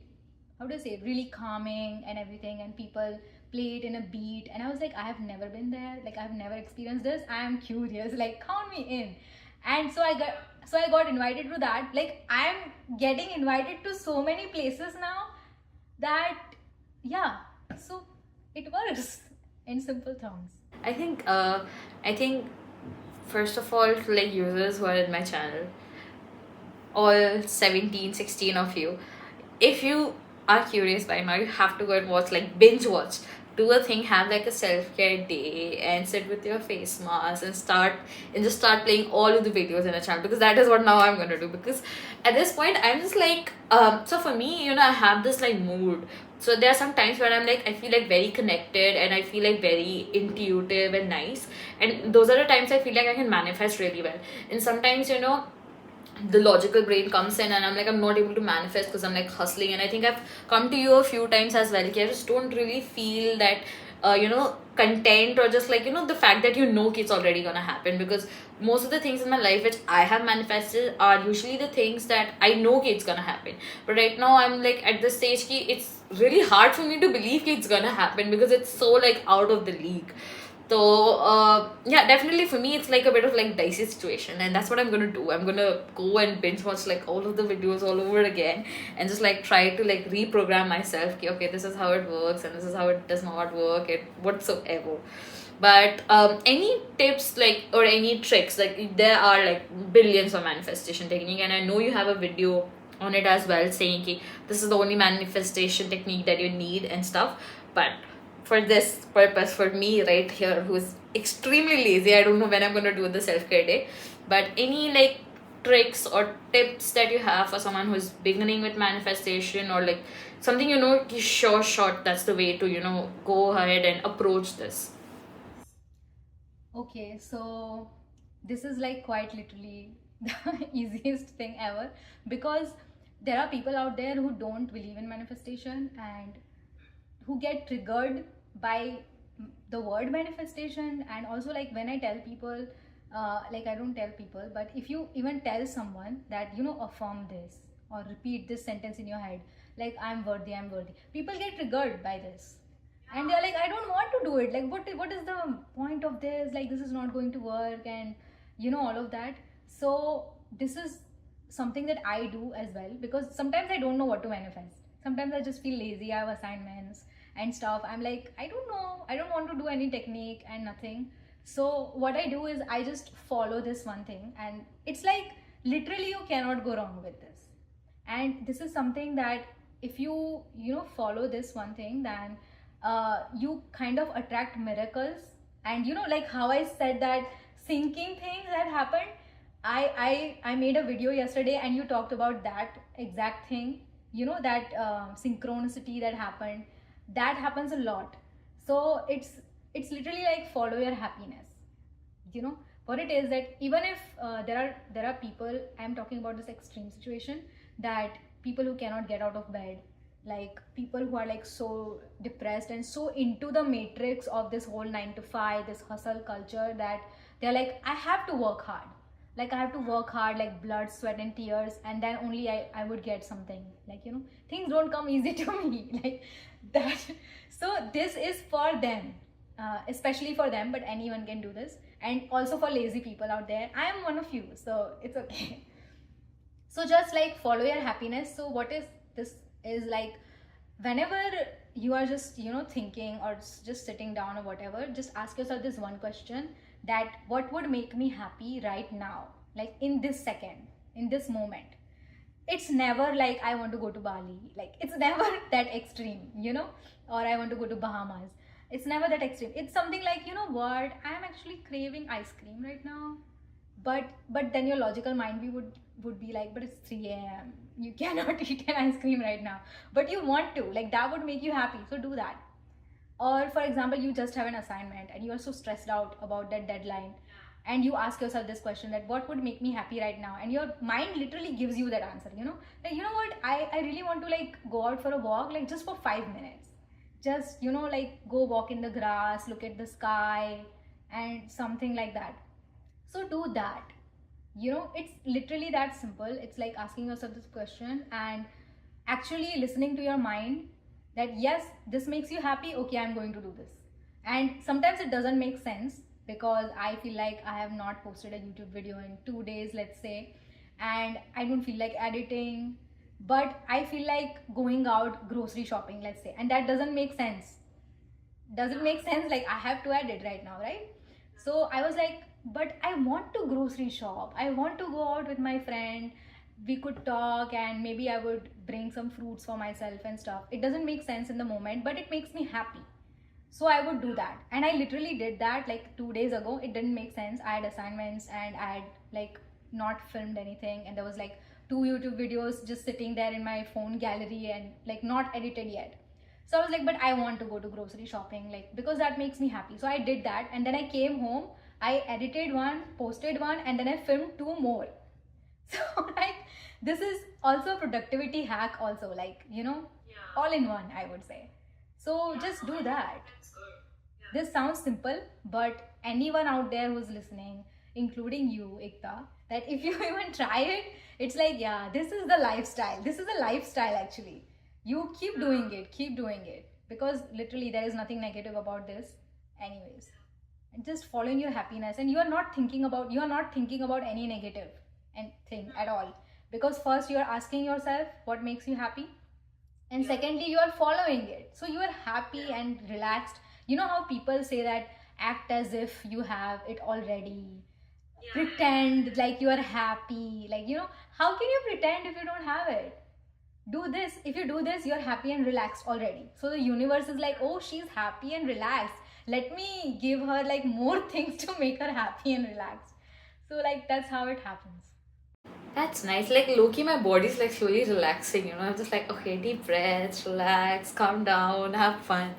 how do I say it, really calming and everything, and people play it in a beat. And I was like, I have never been there. Like, I've never experienced this. I am curious. Like, count me in. And so I got invited to that. Like, I'm getting invited to so many places now that, yeah, so it works in simple terms. I think first of all, to like users who are in my channel, all 17, 16 of you, if you are curious by now, you have to go and watch, like binge watch. Do a thing, have like a self-care day and sit with your face mask and just start playing all of the videos in a channel, because that is what now I'm gonna do. Because at this point I'm just like, so for me, I have this like mood. So there are some times where I'm like, I feel like very connected and I feel like very intuitive and nice, and those are the times I feel like I can manifest really well. And sometimes, the logical brain comes in and I'm like, I'm not able to manifest because I'm like hustling. And I think I've come to you a few times as well. I just don't really feel that content, or just like the fact that it's already gonna happen, because most of the things in my life which I have manifested are usually the things that I know it's gonna happen. But right now I'm like at this stage it's really hard for me to believe it's gonna happen, because it's so like out of the league. So yeah, definitely for me it's like a bit of like dicey situation, and that's what I'm gonna do. I'm gonna go and binge watch like all of the videos all over again, and just like try to like reprogram myself. Okay, this is how it works, and this is how it does not work, and whatsoever. But any tips like or any tricks, like there are like billions of manifestation technique, and I know you have a video on it as well saying ki, this is the only manifestation technique that you need and stuff. But for this purpose, for me right here, who's extremely lazy, I don't know when I'm going to do the self-care day, but any like tricks or tips that you have for someone who's beginning with manifestation, or like something sure short that's the way to go ahead and approach this. Okay, so this is like quite literally the easiest thing ever, because there are people out there who don't believe in manifestation and who get triggered by the word manifestation. And also, like, when I tell people, like, I don't tell people, but if you even tell someone that, affirm this or repeat this sentence in your head, like, I'm worthy, people get triggered by this, and they're like, I don't want to do it. Like, what is the point of this? Like, this is not going to work, and all of that. So this is something that I do as well, because sometimes I don't know what to manifest. Sometimes I just feel lazy, I have assignments and stuff. I'm like, I don't know, I don't want to do any technique and nothing. So what I do is I just follow this one thing, and it's like literally you cannot go wrong with this. And this is something that if you follow this one thing, then you kind of attract miracles. And like how I said that sinking things that happened, I made a video yesterday and you talked about that exact thing, that synchronicity that happened. That happens a lot. So it's literally like follow your happiness. What it is, that even if there are people, I'm talking about this extreme situation, that people who cannot get out of bed, like people who are like so depressed and so into the matrix of this whole 9 to 5, this hustle culture, that they're like, I have to work hard. Like, I have to work hard, like blood, sweat and tears, and then only I would get something. Like, things don't come easy to me. Like that. So this is for them, especially for them, but anyone can do this. And also for lazy people out there, I am one of you, so it's okay. So just like follow your happiness. So what is this is like, whenever you are just thinking or just sitting down or whatever, just ask yourself this one question, that what would make me happy right now, like in this second, in this moment. It's never like I want to go to Bali, like it's never that extreme, or I want to go to Bahamas. It's never that extreme. It's something like, what, I'm actually craving ice cream right now. But then your logical mind would be like, but it's 3 a.m, you cannot eat an ice cream right now, but you want to, like that would make you happy, so do that. Or for example, you just have an assignment and you are so stressed out about that deadline, and you ask yourself this question, that what would make me happy right now, and your mind literally gives you that answer. Like, what, I really want to like go out for a walk, like just for 5 minutes, just like go walk in the grass, look at the sky and something like that. So do that. It's literally that simple. It's like asking yourself this question and actually listening to your mind, that yes, this makes you happy, okay, I'm going to do this. And sometimes it doesn't make sense, because I feel like I have not posted a YouTube video in 2 days, let's say, and I don't feel like editing, but I feel like going out grocery shopping, let's say, and that doesn't make sense. Doesn't make sense, like I have to edit right now, right? So I was like, but I want to grocery shop, I want to go out with my friend, we could talk, and maybe I would bring some fruits for myself and stuff. It doesn't make sense in the moment, but it makes me happy, so I would do that. And I literally did that like 2 days ago. It didn't make sense, I had assignments and I had like not filmed anything, and there was like 2 YouTube videos just sitting there in my phone gallery and like not edited yet. So I was like, but I want to go to grocery shopping, like, because that makes me happy. So I did that, and then I came home, I edited one, posted one, and then I filmed 2 more. So like, this is also a productivity hack also, like, all in one, I would say. So just do that. This sounds simple, but anyone out there who's listening, including you, Ikta, that if you even try it, it's like, yeah, this is the lifestyle. This is a lifestyle actually. You keep doing it, because literally there is nothing negative about this anyways. just following your happiness, and you are not thinking about any negative and thing at all, because first you are asking yourself what makes you happy, and secondly you are following it, so you are happy and relaxed. You know how people say that act as if you have it already, pretend like you are happy, like, how can you pretend if you don't have it? Do this. If you do this, you're happy and relaxed already, so the universe is like, oh, she's happy and relaxed, let me give her like more things to make her happy and relaxed. So like that's how it happens. That's nice. Like low-key, my body's like slowly relaxing, I'm just like, okay, deep breaths, relax, calm down, have fun.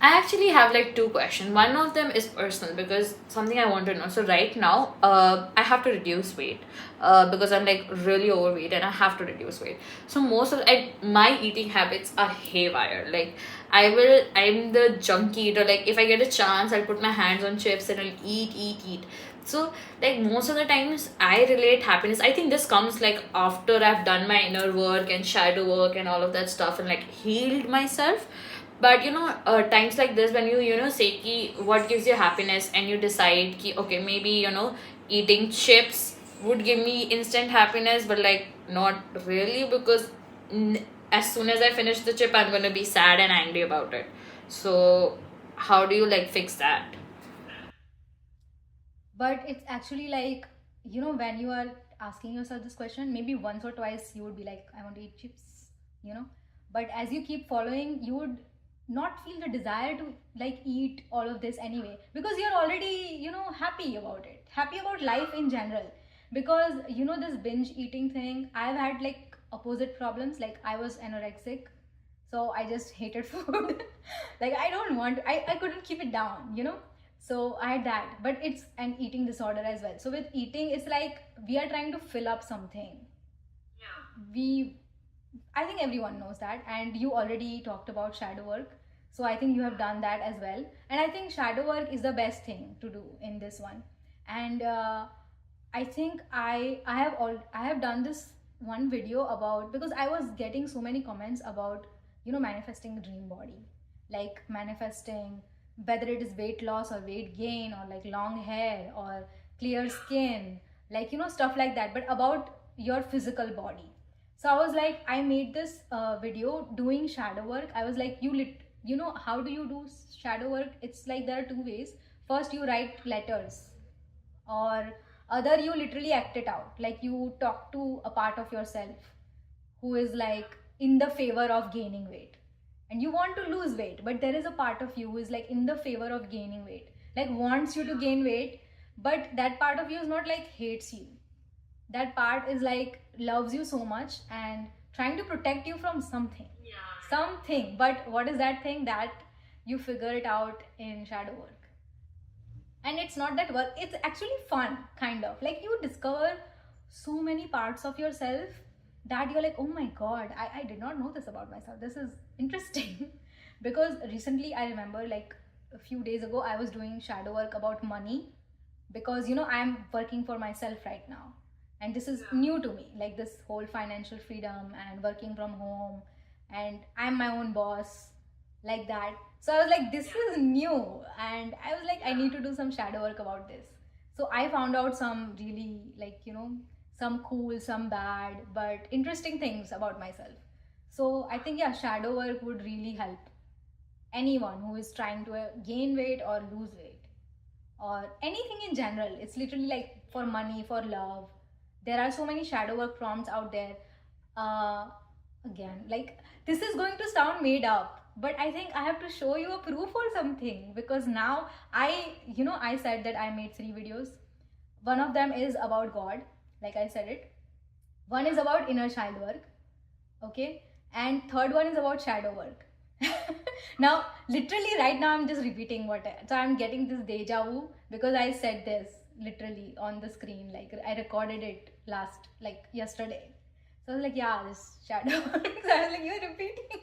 I actually have like two questions. One of them is personal because something I want to know. So right now, I have to reduce weight because I'm like really overweight and I have to reduce weight. So most of my eating habits are haywire. Like I'm the junkie eater. Like if I get a chance, I'll put my hands on chips and I'll eat. So like most of the times I relate happiness. I think this comes like after I've done my inner work and shadow work and all of that stuff and like healed myself. But times like this when you say ki what gives you happiness and you decide ki okay, maybe eating chips would give me instant happiness, but like not really, because as soon as I finish the chip I'm gonna be sad and angry about it. So how do you like fix that? But it's actually like, when you are asking yourself this question, maybe once or twice you would be like, I want to eat chips, but as you keep following, you would not feel the desire to like eat all of this anyway, because you're already happy about it, happy about life in general. Because this binge eating thing, I've had like opposite problems. Like I was anorexic, so I just hated food. Like I don't want I couldn't keep it down, so I had that. But it's an eating disorder as well. So with eating, it's like we are trying to fill up something. I think everyone knows that, and you already talked about shadow work. So I think you have done that as well. And I think shadow work is the best thing to do in this one. And I think I have done this one video about, because I was getting so many comments about manifesting a dream body, like manifesting whether it is weight loss or weight gain or like long hair or clear skin, like stuff like that, but about your physical body. So I was like, I made this video doing shadow work. I was like, how do you do shadow work? It's like there are two ways. First you write letters, or other you literally act it out, like you talk to a part of yourself who is like in the favor of gaining weight, and you want to lose weight, but there is a part of you who is like in the favor of gaining weight, like wants you to gain weight. But that part of you is not like hates you. That part is like loves you so much and trying to protect you from something. But what is that thing? That you figure it out in shadow work. And it's not that work, it's actually fun, kind of like you discover so many parts of yourself that you're like, oh my god, I did not know this about myself, this is interesting. Because recently I remember, like a few days ago, I was doing shadow work about money, because I'm working for myself right now, and this is new to me, like this whole financial freedom and working from home, and I'm my own boss, like that. So I was like, this is new, and I was like, I need to do some shadow work about this. So I found out some really, like some cool, some bad, but interesting things about myself. So I think, yeah, shadow work would really help anyone who is trying to gain weight or lose weight, or anything in general. It's literally like for money, for love. There are so many shadow work prompts out there. Again, like this is going to sound made up, but I think I have to show you a proof or something, because now I said that I made 3 videos. One of them is about God, like I said it. One is about inner child work, okay, and third one is about shadow work. Now literally right now I'm just repeating so I'm getting this deja vu, because I said this literally on the screen, like I recorded it yesterday. So I was like, yeah, this shadow work. So I was like, you're repeating.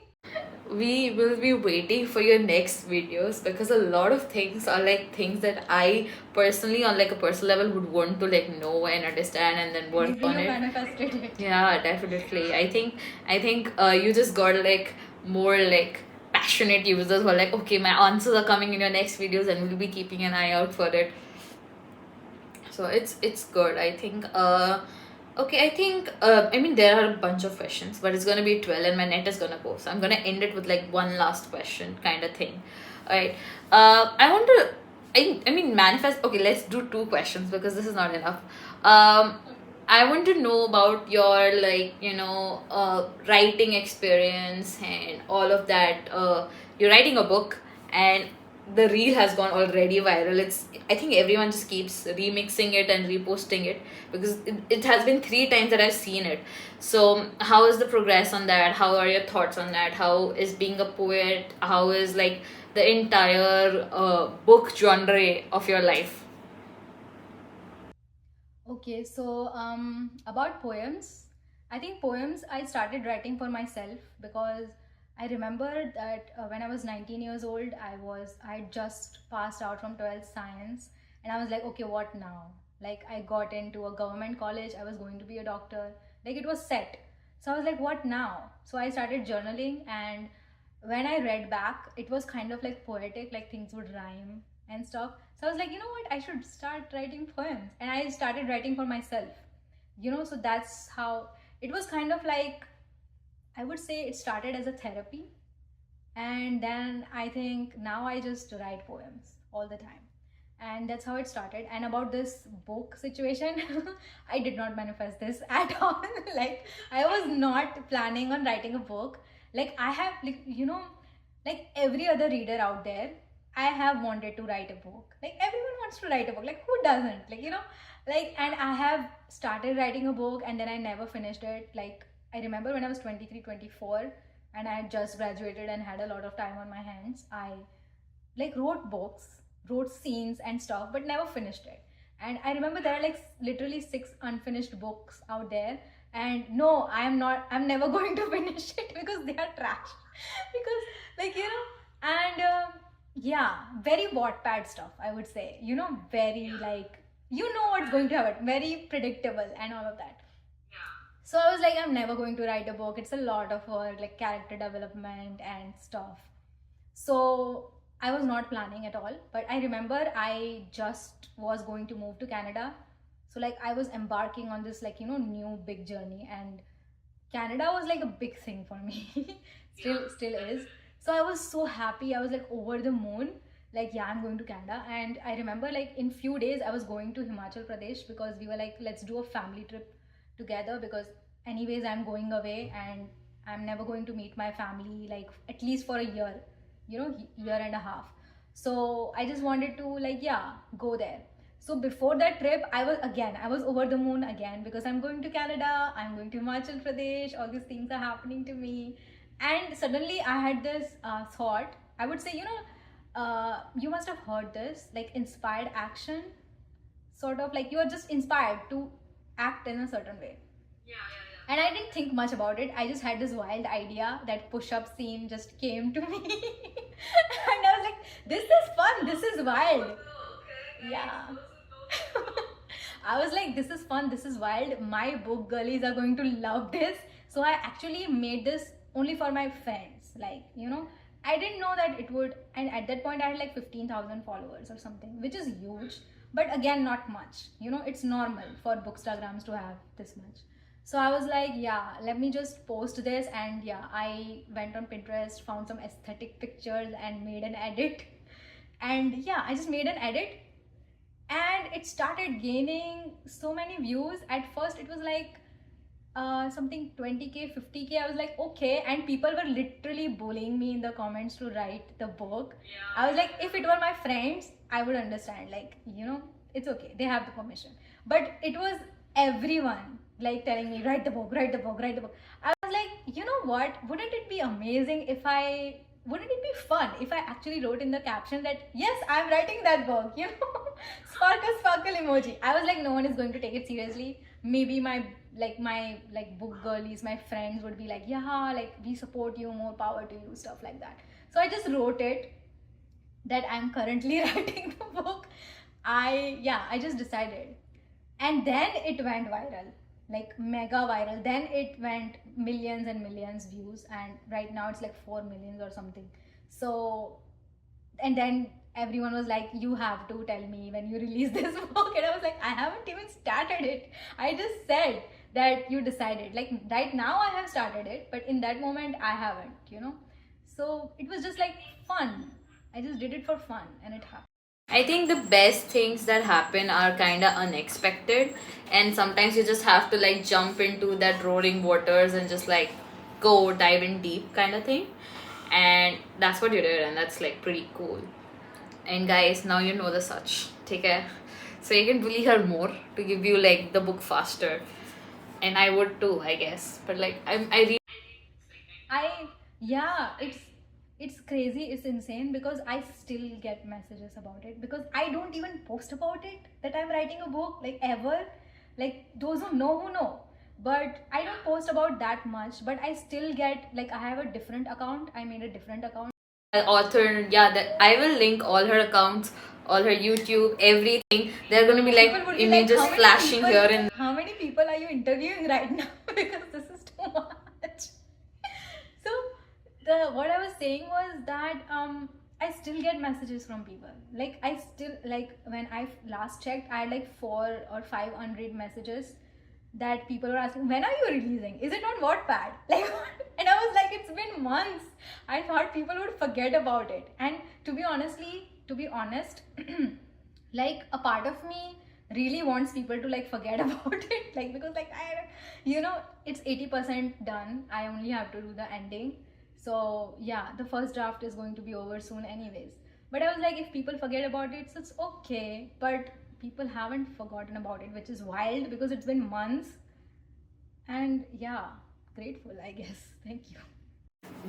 We will be waiting for your next videos, because a lot of things are like things that I personally on like a personal level would want to like know and understand and then work Maybe on you it. manifested it. Yeah, definitely. I think you just got like more like passion passionate users who are like, okay, my answers are coming in your next videos and we'll be keeping an eye out for it. So it's good, I think. Okay, I think I mean there are a bunch of questions, but it's gonna be 12 and my net is gonna go. So I'm gonna end it with like one last question kind of thing. Alright. I want to I mean manifest. Okay, let's do two questions because this is not enough. I want to know about your like, writing experience and all of that. You're writing a book and the reel has gone already viral. I think everyone just keeps remixing it and reposting it because it has been 3 times that I've seen it. So how is the progress on that? How are your thoughts on that? How is being a poet? How is like the entire book genre of your life? Okay, so about poems, I think poems I started writing for myself because I remember that when I was 19 years old, I had just passed out from 12th science, and I was like, okay, what now? Like I got into a government college, I was going to be a doctor, like it was set. So I was like, what now? So I started journaling, and when I read back, it was kind of like poetic, like things would rhyme and stuff. So I was like, you know what, I should start writing poems, and I started writing for myself. So that's how it was kind of like, I would say it started as a therapy, and then I think now I just write poems all the time, and that's how it started. And about this book situation, I did not manifest this at all. Like I was not planning on writing a book. Like I have, like, like every other reader out there, I have wanted to write a book. Like everyone wants to write a book, like who doesn't, like, like. And I have started writing a book and then I never finished it. Like I remember when I was 23, 24, and I had just graduated and had a lot of time on my hands, I like wrote books, wrote scenes and stuff, but never finished it. And I remember there are like literally 6 unfinished books out there, and no, I'm never going to finish it because they are trash. Because, like, and yeah, very Wattpad stuff, I would say, very like, what's going to happen, very predictable and all of that. So I was like, I'm never going to write a book. It's a lot of work, like character development and stuff. So I was not planning at all. But I remember I just was going to move to Canada. So like I was embarking on this like, new big journey, and Canada was like a big thing for me. Still is. So I was so happy. I was like over the moon. Like, yeah, I'm going to Canada. And I remember like in few days I was going to Himachal Pradesh because we were like, let's do a family trip together, because anyways I'm going away and I'm never going to meet my family like at least for a year, year and a half. So I just wanted to, like, yeah, go there. So before that trip, I was over the moon again because I'm going to Canada, I'm going to Himachal Pradesh, all these things are happening to me. And suddenly I had this thought. I would say, you must have heard this, like inspired action, sort of like you are just inspired to act in a certain way. And I didn't think much about it. I just had this wild idea. That push-up scene just came to me. And I was like, this is fun, this is wild. Yeah. I was like, this is fun, this is wild. My book girlies are going to love this. So I actually made this only for my friends. Like, I didn't know that it would. And at that point, I had like 15,000 followers or something, which is huge. But again, not much. It's normal for bookstagrams to have this much. So I was like, yeah, let me just post this. And yeah, I went on Pinterest, found some aesthetic pictures and made an edit. And yeah, I just made an edit and it started gaining so many views. At first it was like something 20k, 50k. I was like, okay. And people were literally bullying me in the comments to write the book. I was like, if it were my friends, I would understand, like, it's okay, they have the permission. But it was everyone like telling me, write the book, write the book, write the book. I was like, you know what, wouldn't it be amazing if wouldn't it be fun if I actually wrote in the caption that yes, I'm writing that book, sparkle emoji. I was like, no one is going to take it seriously. Maybe my book girlies, my friends would be like, yeah, like we support you, more power to you, stuff like that. So I just wrote it that I'm currently writing the book. I just decided. And then it went viral, like mega viral. Then it went millions and millions views, and right now it's like 4 million or something. So, and then everyone was like, you have to tell me when you release this book. And I was like, I haven't even started it. I just said that you decided. Like right now I have started it, but in that moment I haven't, you know. So it was just like fun. I just did it for fun and it happened. I think the best things that happen are kind of unexpected, and sometimes you just have to like jump into that roaring waters and just like go dive in deep kind of thing. And that's what you did, and that's like pretty cool. And guys, now you know the such. Take care. So you can bully her more to give you like the book faster. And I would too, I guess. But like I read. Yeah, it's crazy, it's insane because I still get messages about it because I don't even post about it that I'm writing a book like ever. Like those who know. But I don't post about that much, but I still get like I have a different account. I made a different account. Author, yeah, that I will link all her accounts, all her YouTube, everything. They're gonna be like People would be images "How many flashing people- here and how many people are you interviewing right now?" Because this is too much. So what I was saying was that I still get messages from people. Like I still like when I last checked, I had like 400 or 500 messages that people were asking, when are you releasing? Is it on Wattpad? Like, and I was like, it's been months. I thought people would forget about it. And to be honest, like a part of me really wants people to like forget about it. Like because like it's 80% done. I only have to do the ending. So yeah, the first draft is going to be over soon anyways. But I was like, if people forget about it, so it's okay. But people haven't forgotten about it, which is wild because it's been months. And yeah, grateful, I guess. Thank you.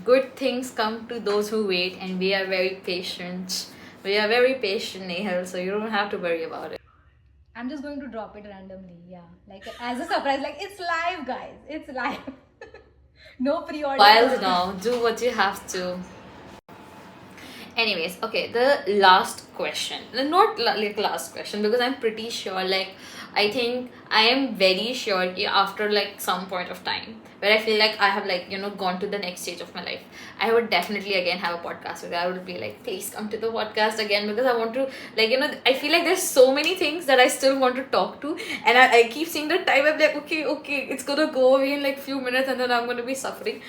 good things come to those who wait, and we are very patient. We are very patient, Nehal, so you don't have to worry about it. I'm just going to drop it randomly, yeah. Like as a surprise, like it's live, guys. It's live. No pre-order. Wild now, do what you have to. Anyways, okay, the last question, not like last question, because I'm pretty sure, like I think I am very sure after like some point of time where I feel like I have like gone to the next stage of my life, I would definitely again have a podcast with you. I would be like, please come to the podcast again, because I want to like I feel like there's so many things that I still want to talk to, and I keep seeing the time. I'm like, okay, it's gonna go away in like few minutes, and then I'm gonna be suffering.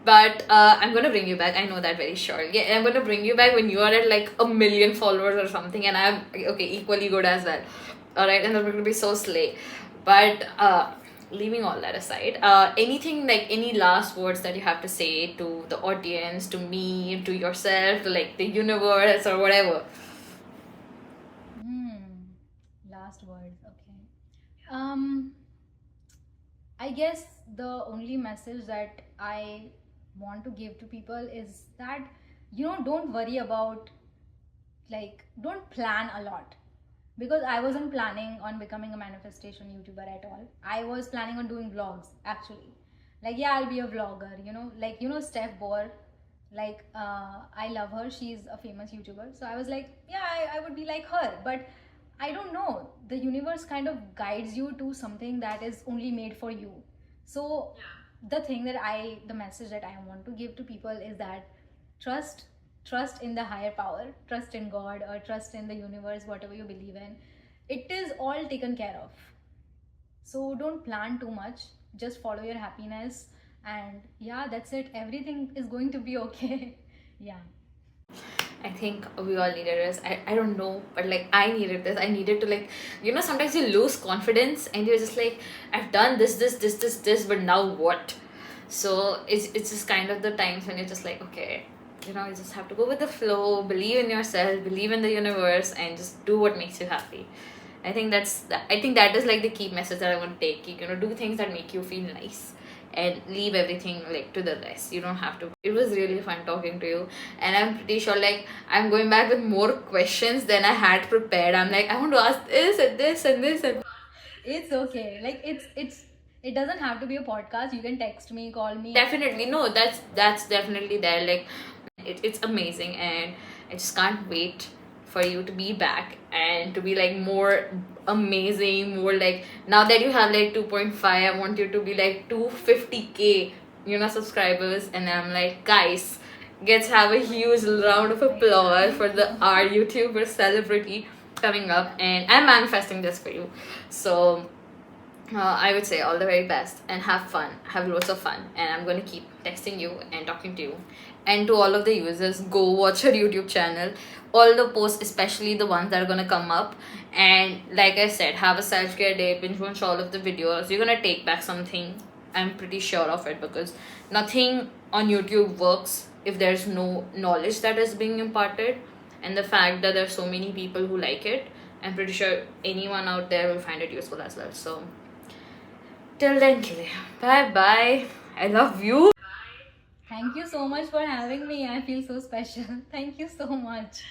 But I'm gonna bring you back. I know that very sure. Yeah, I'm gonna bring you back when you are at like 1 million followers or something, and I'm equally good as well. All right, and then we're gonna be so slay. But leaving all that aside, anything like any last words that you have to say to the audience, to me, to yourself, to like the universe or whatever. Last words, okay. I guess the only message that I want to give to people is that don't worry about, like, don't plan a lot, because I wasn't planning on becoming a manifestation YouTuber at all. I was planning on doing vlogs actually. Like, yeah, I'll be a vlogger, like Steph Bohr. Like I love her, she's a famous YouTuber, so I was like, yeah, I would be like her. But I don't know, the universe kind of guides you to something that is only made for you. So the message that I want to give to people is that trust in the higher power, trust in God, or trust in the universe, whatever you believe in. It is all taken care of. So don't plan too much, just follow your happiness, and yeah, that's it. Everything is going to be okay. Yeah. I think we all needed this. I don't know, but like I needed this. I needed to like sometimes you lose confidence and you're just like, I've done this, but now what? So it's just kind of the times when you're just like, okay, you just have to go with the flow, believe in yourself, believe in the universe, and just do what makes you happy. I think that is like the key message that I want to take. Do things that make you feel nice, and leave everything like to the rest. You don't have to. It was really fun talking to you, and I'm pretty sure like I'm going back with more questions than I had prepared. I'm like, I want to ask this and this and this and It's okay. Like it doesn't have to be a podcast. You can text me, call me. definitely no, that's definitely there. Like it's amazing, and I just can't wait for you to be back and to be like more amazing, more like now that you have like 2.5, I want you to be like 250k subscribers, and then I'm like, guys, Let's have a huge round of applause for the our YouTuber celebrity coming up, and I'm manifesting this for you. So I would say all the very best and have fun, have lots of fun. And I'm going to keep texting you and talking to you. And to all of the users, go watch her YouTube channel. All the posts, especially the ones that are going to come up. And like I said, have a self care day, binge watch all of the videos. You're going to take back something. I'm pretty sure of it, because nothing on YouTube works if there's no knowledge that is being imparted. And the fact that there's so many people who like it, I'm pretty sure anyone out there will find it useful as well. So till then, Kile, bye bye. I love you. Thank you so much for having me. I feel so special. Thank you so much.